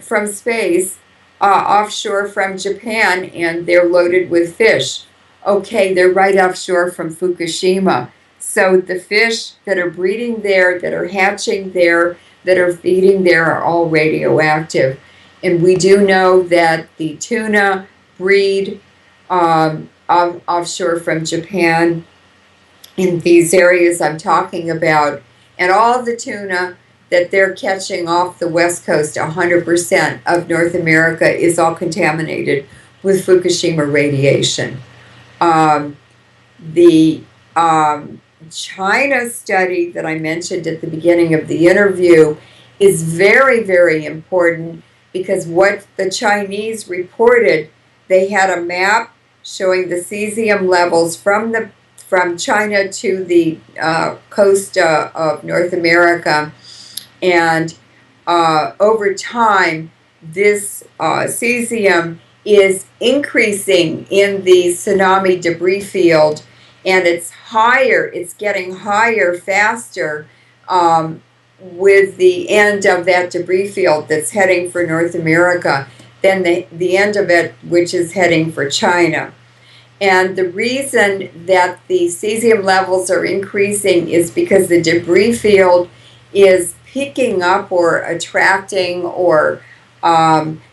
from space offshore from Japan, and they're loaded with fish. Okay, they're right offshore from Fukushima. So the fish that are breeding there, that are hatching there, that are feeding there are all radioactive. And we do know that the tuna breed offshore from Japan in these areas I'm talking about. And all the tuna that they're catching off the West Coast. 100% of North America is all contaminated with Fukushima radiation. The China study that I mentioned at the beginning of the interview is very, very important, because what the Chinese reported, they had a map showing the cesium levels from China to the coast of North America, and over time, this cesium is increasing in the tsunami debris field, and it's getting higher faster with the end of that debris field that's heading for North America than the end of it, which is heading for China. And the reason that the cesium levels are increasing is because the debris field is picking up or attracting or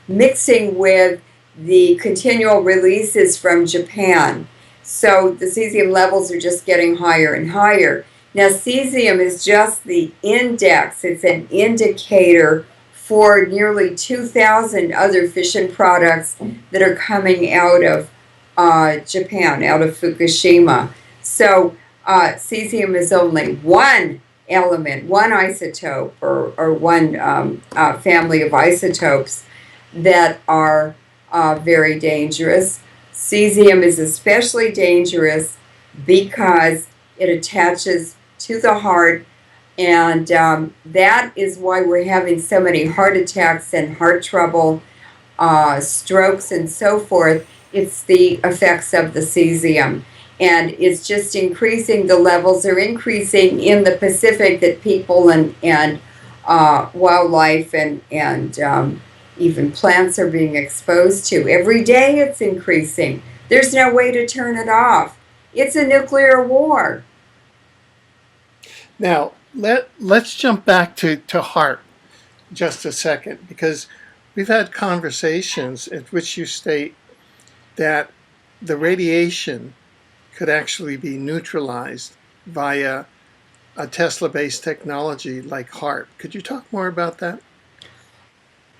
mixing with the continual releases from Japan. So the cesium levels are just getting higher and higher. Now, cesium is just the index. It's an indicator for nearly 2,000 other fission products that are coming out of Japan, out of Fukushima. So cesium is only one element, one isotope, or one family of isotopes that are very dangerous. Cesium is especially dangerous because it attaches to the heart, and that is why we're having so many heart attacks and heart trouble, strokes, and so forth. It's the effects of the cesium, and it's just increasing. The levels are increasing in the Pacific that people and wildlife and even plants are being exposed to. Every day it's increasing. There's no way to turn it off. It's a nuclear war. Now, let's jump back to HAARP just a second, because we've had conversations at which you state that the radiation could actually be neutralized via a Tesla-based technology like HAARP. Could you talk more about that?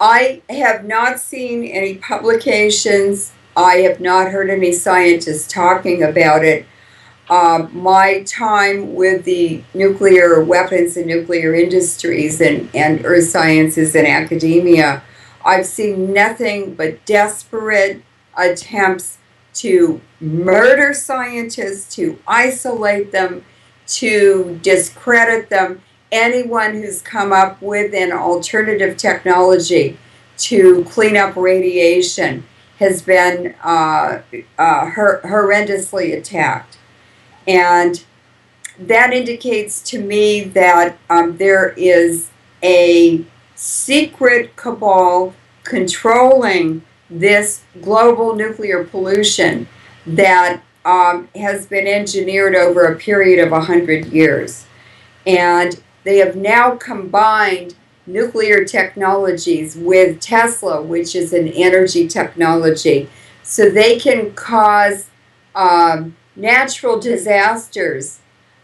I have not seen any publications. I have not heard any scientists talking about it. My time with the nuclear weapons and nuclear industries and earth sciences and academia, I've seen nothing but desperate attempts to murder scientists, to isolate them, to discredit them. Anyone who's come up with an alternative technology to clean up radiation has been horrendously attacked. And that indicates to me that there is a secret cabal controlling this global nuclear pollution that has been engineered over a period of 100 years. And they have now combined nuclear technologies with Tesla, which is an energy technology, so they can cause natural disasters,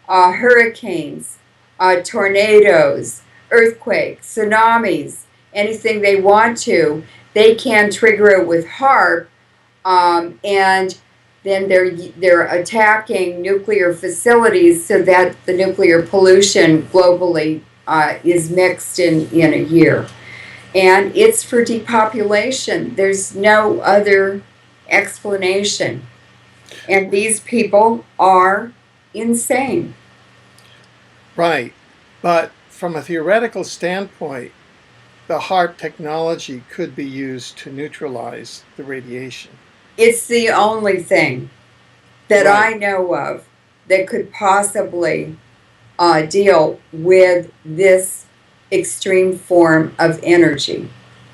hurricanes, tornadoes, earthquakes, tsunamis, anything they want to. They can trigger it with HAARP, and then they're attacking nuclear facilities so that the nuclear pollution globally is mixed in a year. And it's for depopulation. There's no other explanation. And these people are insane. Right. But from a theoretical standpoint, the HAARP technology could be used to neutralize the radiation. It's the only thing that Right. I know of that could possibly deal with this extreme form of energy.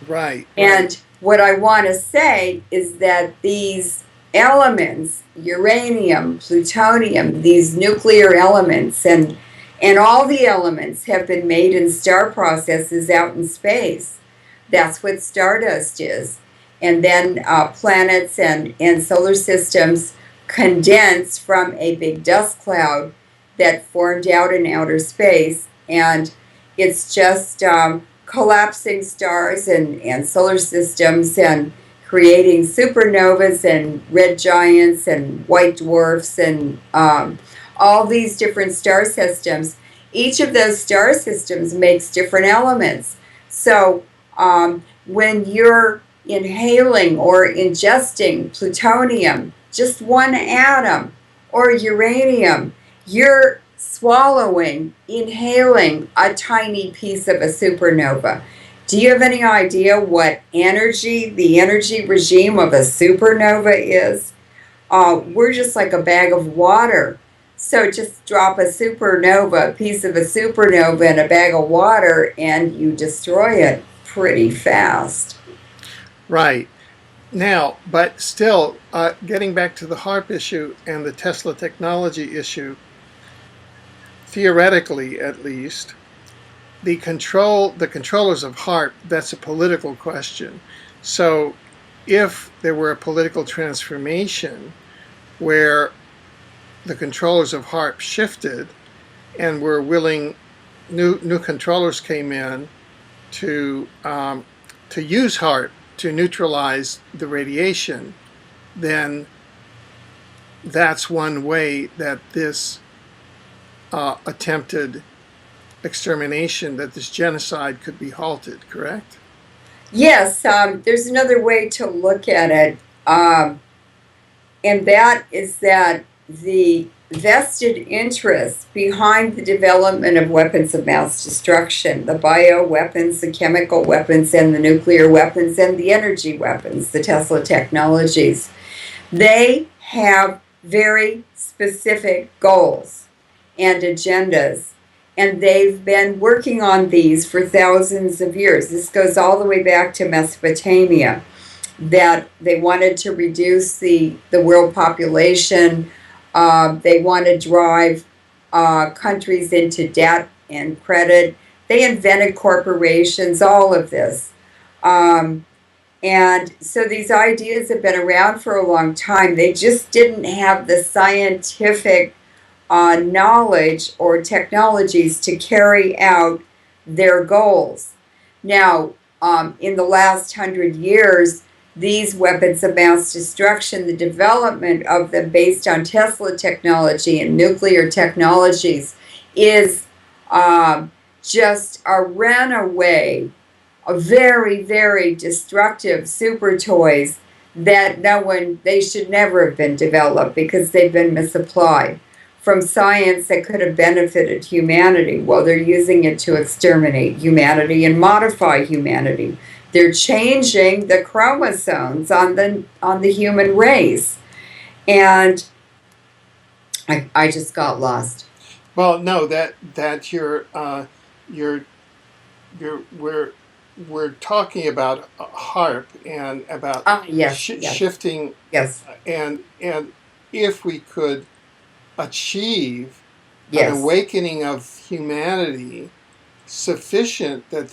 Right. And what I want to say is that these elements, uranium, plutonium, these nuclear elements, and all the elements have been made in star processes out in space. That's what stardust is. And then planets and solar systems condense from a big dust cloud that formed out in outer space. And It's just collapsing stars and solar systems and creating supernovas and red giants and white dwarfs and all these different star systems. Each of those star systems makes different elements. So when you're inhaling or ingesting plutonium, just one atom, or uranium, you're swallowing, inhaling a tiny piece of a supernova. Do you have any idea what the energy regime of a supernova is? We're just like a bag of water. So just drop a piece of a supernova in a bag of water, and you destroy it pretty fast. Right. Now, but still, getting back to the HAARP issue and the Tesla technology issue, theoretically at least, the controllers of HAARP, that's a political question. So if there were a political transformation where the controllers of HAARP shifted and were willing, new controllers came in to use HAARP to neutralize the radiation, then that's one way that this attempted extermination, that this genocide could be halted, correct? Yes, there's another way to look at it, and that is that the vested interests behind the development of weapons of mass destruction, the bioweapons, the chemical weapons, and the nuclear weapons, and the energy weapons, the Tesla technologies, they have very specific goals and agendas. And they've been working on these for thousands of years. This goes all the way back to Mesopotamia, that they wanted to reduce the world population. They want to drive countries into debt and credit. They invented corporations, all of this. And so these ideas have been around for a long time. They just didn't have the scientific knowledge or technologies to carry out their goals. Now, in the last 100 years, these weapons of mass destruction, the development of them based on Tesla technology and nuclear technologies, is just a runaway, a very, very destructive super toys that they should never have been developed because they've been misapplied from science that could have benefited humanity. Well, they're using it to exterminate humanity and modify humanity. They're changing the chromosomes on the human race. And I just got lost. Well, no, that we're talking about HAARP and about Yes, yes, shifting, yes, and if we could achieve an yes. awakening of humanity sufficient that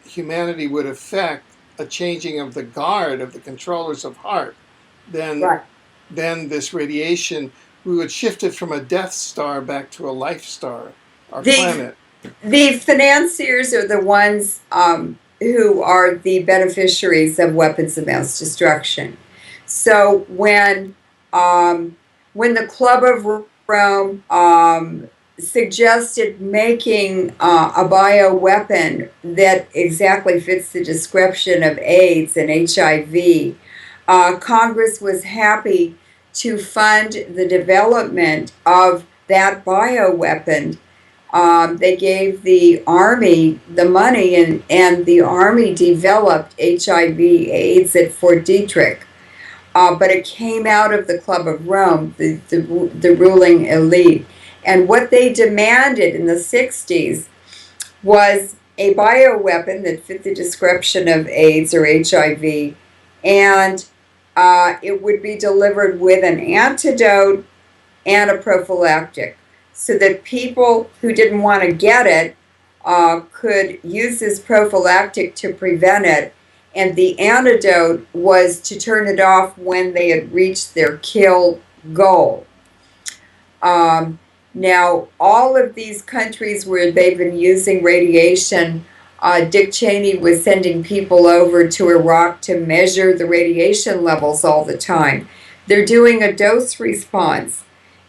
humanity would affect a changing of the guard of the controllers of HAARP, Right. then this radiation, we would shift it from a Death Star back to a Life Star, our planet. The financiers are the ones who are the beneficiaries of weapons of mass destruction. So when the Club of Rome suggested making a bioweapon that exactly fits the description of AIDS and HIV, Congress was happy to fund the development of that bioweapon. They gave the Army the money, and the Army developed HIV/AIDS at Fort Detrick. But it came out of the Club of Rome, the ruling elite. And what they demanded in the 60s was a bioweapon that fit the description of AIDS or HIV, and it would be delivered with an antidote and a prophylactic, so that people who didn't want to get it could use this prophylactic to prevent it, and the antidote was to turn it off when they had reached their kill goal. Now, all of these countries where they've been using radiation, Dick Cheney was sending people over to Iraq to measure the radiation levels all the time. They're doing a dose response,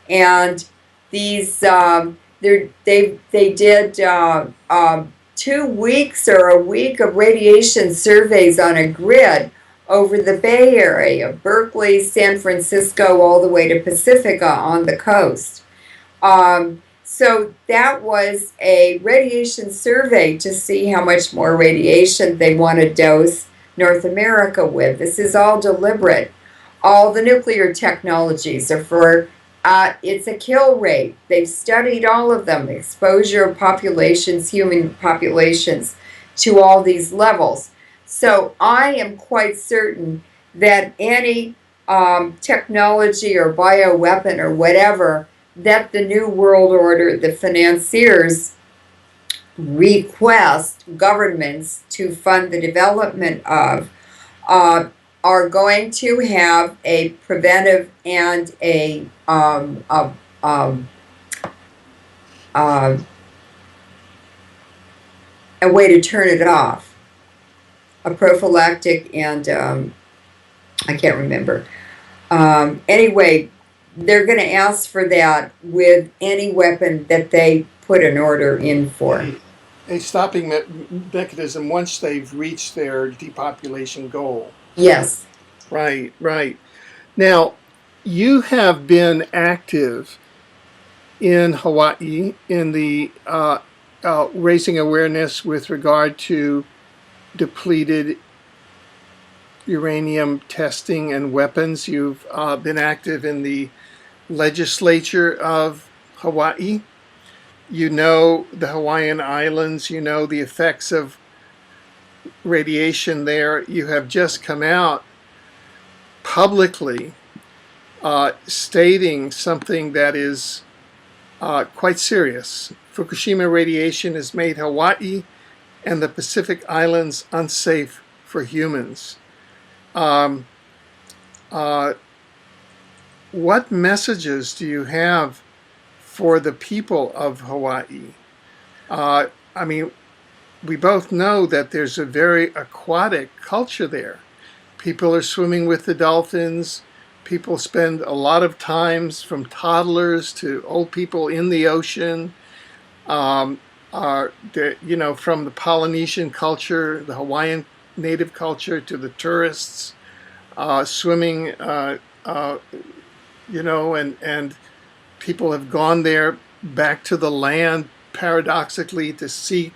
and these they did 2 weeks or a week of radiation surveys on a grid over the Bay Area, Berkeley, San Francisco, all the way to Pacifica on the coast. So that was a radiation survey to see how much more radiation they want to dose North America with. This is all deliberate. All the nuclear technologies are for, it's a kill rate. They've studied all of them, exposure of populations, human populations, to all these levels. So I am quite certain that any technology or bioweapon or whatever that the New World Order, the financiers, request governments to fund the development of, are going to have a preventive and a way to turn it off, a prophylactic and I can't remember. Anyway, they're going to ask for that with any weapon that they put an order in for. A stopping mechanism once they've reached their depopulation goal. Yes. Right, right. Now, you have been active in Hawaii in the raising awareness with regard to depleted uranium testing and weapons. You've been active in the legislature of Hawaii. You know the Hawaiian Islands. You know the effects of radiation there. You have just come out publicly stating something that is quite serious. Fukushima radiation has made Hawaii and the Pacific Islands unsafe for humans. What messages do you have for the people of Hawaii? I mean, we both know that there's a very aquatic culture there. People are swimming with the dolphins. People spend a lot of times, from toddlers to old people, in the ocean. From the Polynesian culture, the Hawaiian native culture, to the tourists swimming, and people have gone there back to the land, paradoxically, to seek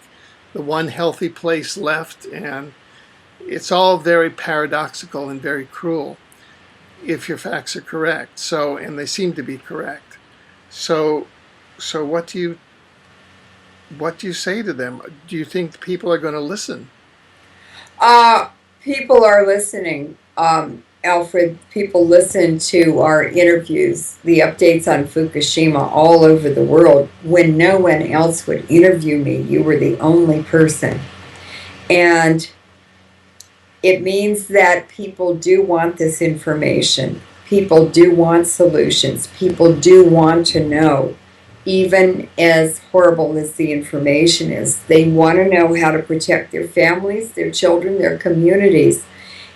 the one healthy place left. And it's all very paradoxical and very cruel, if your facts are correct. So, and they seem to be correct. So what do you say to them? Do you think people are going to listen? People are listening. Alfred, people listen to our interviews, the updates on Fukushima all over the world. When no one else would interview me, you were the only person. And it means that people do want this information. People do want solutions. People do want to know, even as horrible as the information is. They want to know how to protect their families, their children, their communities.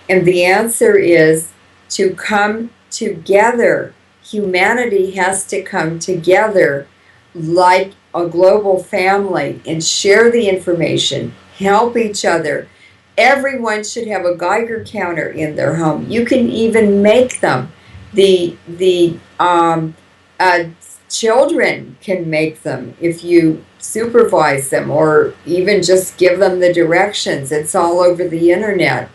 And the answer is to come together. Humanity has to come together like a global family and share the information, help each other. Everyone should have a Geiger counter in their home. You can even make them. The children can make them if you supervise them, or even just give them the directions. It's all over the internet.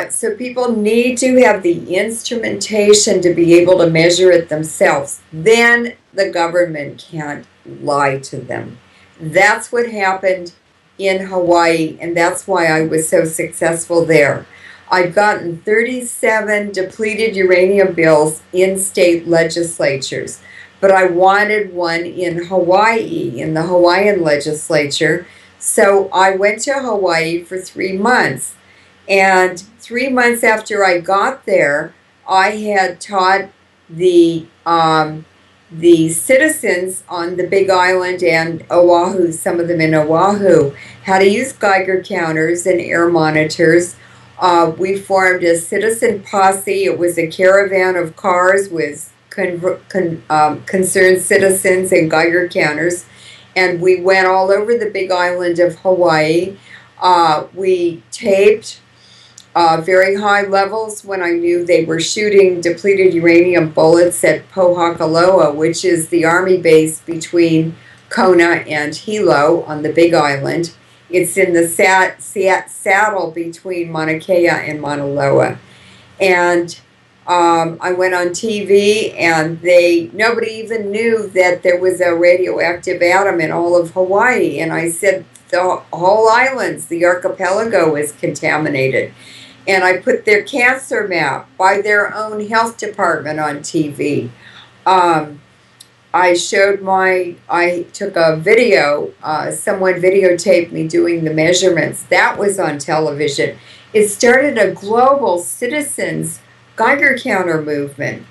So people need to have the instrumentation to be able to measure it themselves. Then the government can't lie to them. That's what happened in Hawaii, and that's why I was so successful there. I've gotten 37 depleted uranium bills in state legislatures, but I wanted one in Hawaii, in the Hawaiian legislature. So I went to Hawaii for 3 months. And 3 months after I got there, I had taught the the citizens on the Big Island and Oahu, some of them in Oahu, how to use Geiger counters and air monitors. We formed a citizen posse. It was a caravan of cars with concerned citizens and Geiger counters. And we went all over the Big Island of Hawaii. We taped very high levels when I knew they were shooting depleted uranium bullets at Pohakaloa, which is the army base between Kona and Hilo on the Big Island. It's in the saddle between Mauna Kea and Mauna Loa. And I went on TV, and nobody even knew that there was a radioactive atom in all of Hawaii. And I said the whole islands, the archipelago, is contaminated. And I put their cancer map by their own health department on TV. I took a video, someone videotaped me doing the measurements. That was on television. It started a global citizens Geiger counter movement.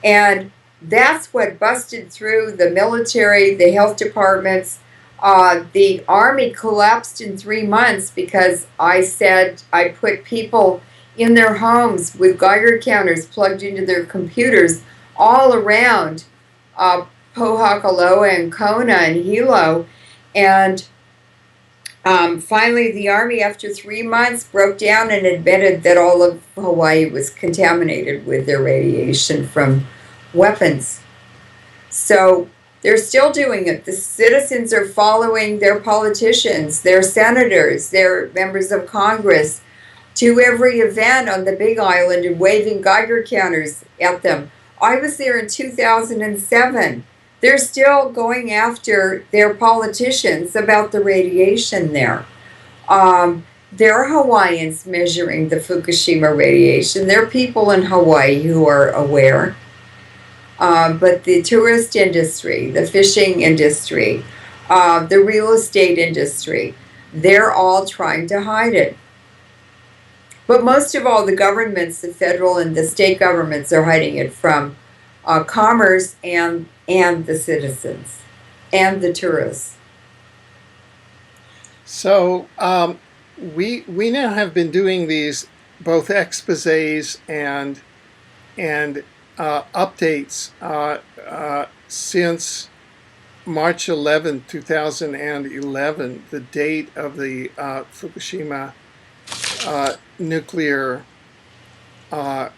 And that's what busted through the military, the health departments. The army collapsed in 3 months because I said I put people in their homes with Geiger counters plugged into their computers all around Pohakaloa and Kona and Hilo. And finally, the army, after 3 months, broke down and admitted that all of Hawaii was contaminated with their radiation from weapons. So they're still doing it. The citizens are following their politicians, their senators, their members of Congress to every event on the Big Island and waving Geiger counters at them. I was there in 2007. They're still going after their politicians about the radiation there. There are Hawaiians measuring the Fukushima radiation. There are people in Hawaii who are aware. But the tourist industry, the fishing industry, the real estate industry, they're all trying to hide it. But most of all, the governments, the federal and the state governments, are hiding it from commerce and the citizens and the tourists. So we now have been doing these both exposés and updates since March 11, 2011, the date of the Fukushima nuclear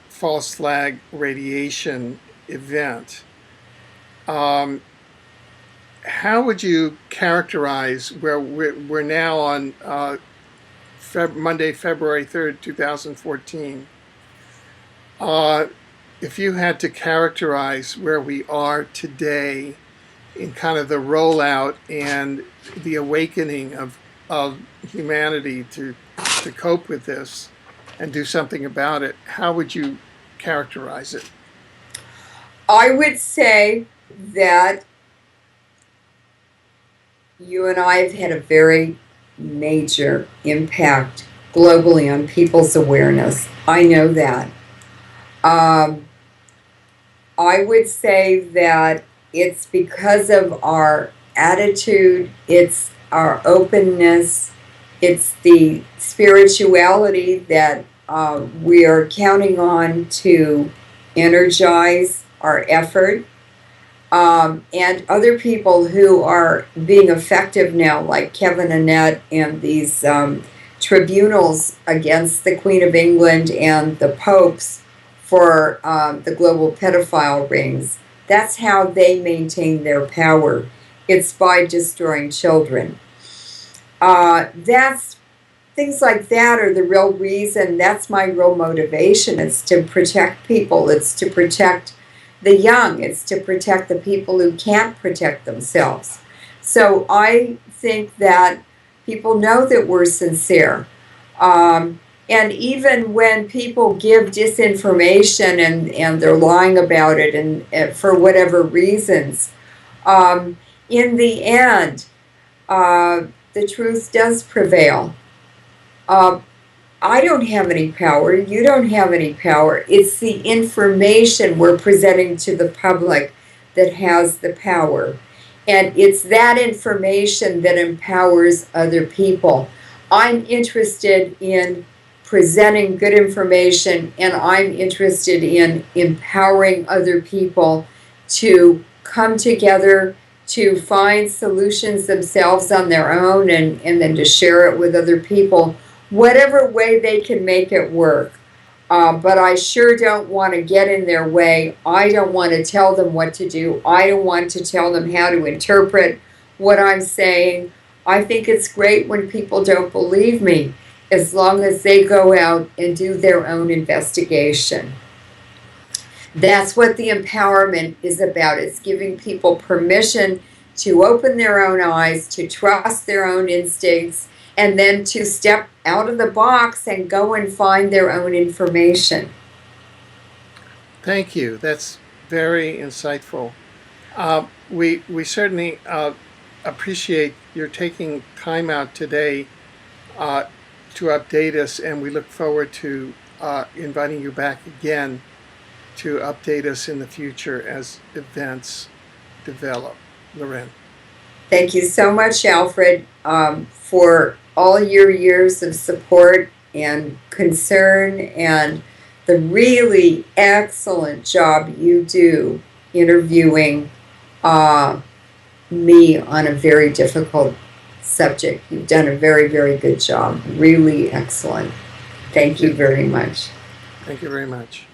false flag radiation event. How would you characterize where we're now on Monday, February 3rd, 2014? If you had to characterize where we are today in kind of the rollout and the awakening of humanity to cope with this and do something about it, how would you characterize it? I would say that you and I have had a very major impact globally on people's awareness. I know that. I would say that it's because of our attitude, it's our openness, it's the spirituality that we are counting on to energize our effort. And other people who are being effective now, like Kevin Annett and these tribunals against the Queen of England and the popes for the global pedophile rings. That's how they maintain their power. It's by destroying children. Things like that are the real reason. That's my real motivation. It's to protect people. It's to protect the young. It's to protect the people who can't protect themselves. So I think that people know that we're sincere. And even when people give disinformation and they're lying about it and for whatever reasons, in the end, the truth does prevail. I don't have any power. You don't have any power. It's the information we're presenting to the public that has the power. And it's that information that empowers other people. I'm interested in presenting good information, and I'm interested in empowering other people to come together to find solutions themselves on their own, and then to share it with other people, whatever way they can make it work. But I sure don't want to get in their way. I don't want to tell them what to do. I don't want to tell them how to interpret what I'm saying. I think it's great when people don't believe me, as long as they go out and do their own investigation. That's what the empowerment is about. It's giving people permission to open their own eyes, to trust their own instincts, and then to step out of the box and go and find their own information. Thank you. That's very insightful. We certainly appreciate your taking time out today to update us, and we look forward to inviting you back again to update us in the future as events develop. Leuren. Thank you so much, Alfred, for all your years of support and concern, and the really excellent job you do interviewing me on a very difficult subject. You've done a very, very good job. Really excellent. Thank you very much. Thank you very much.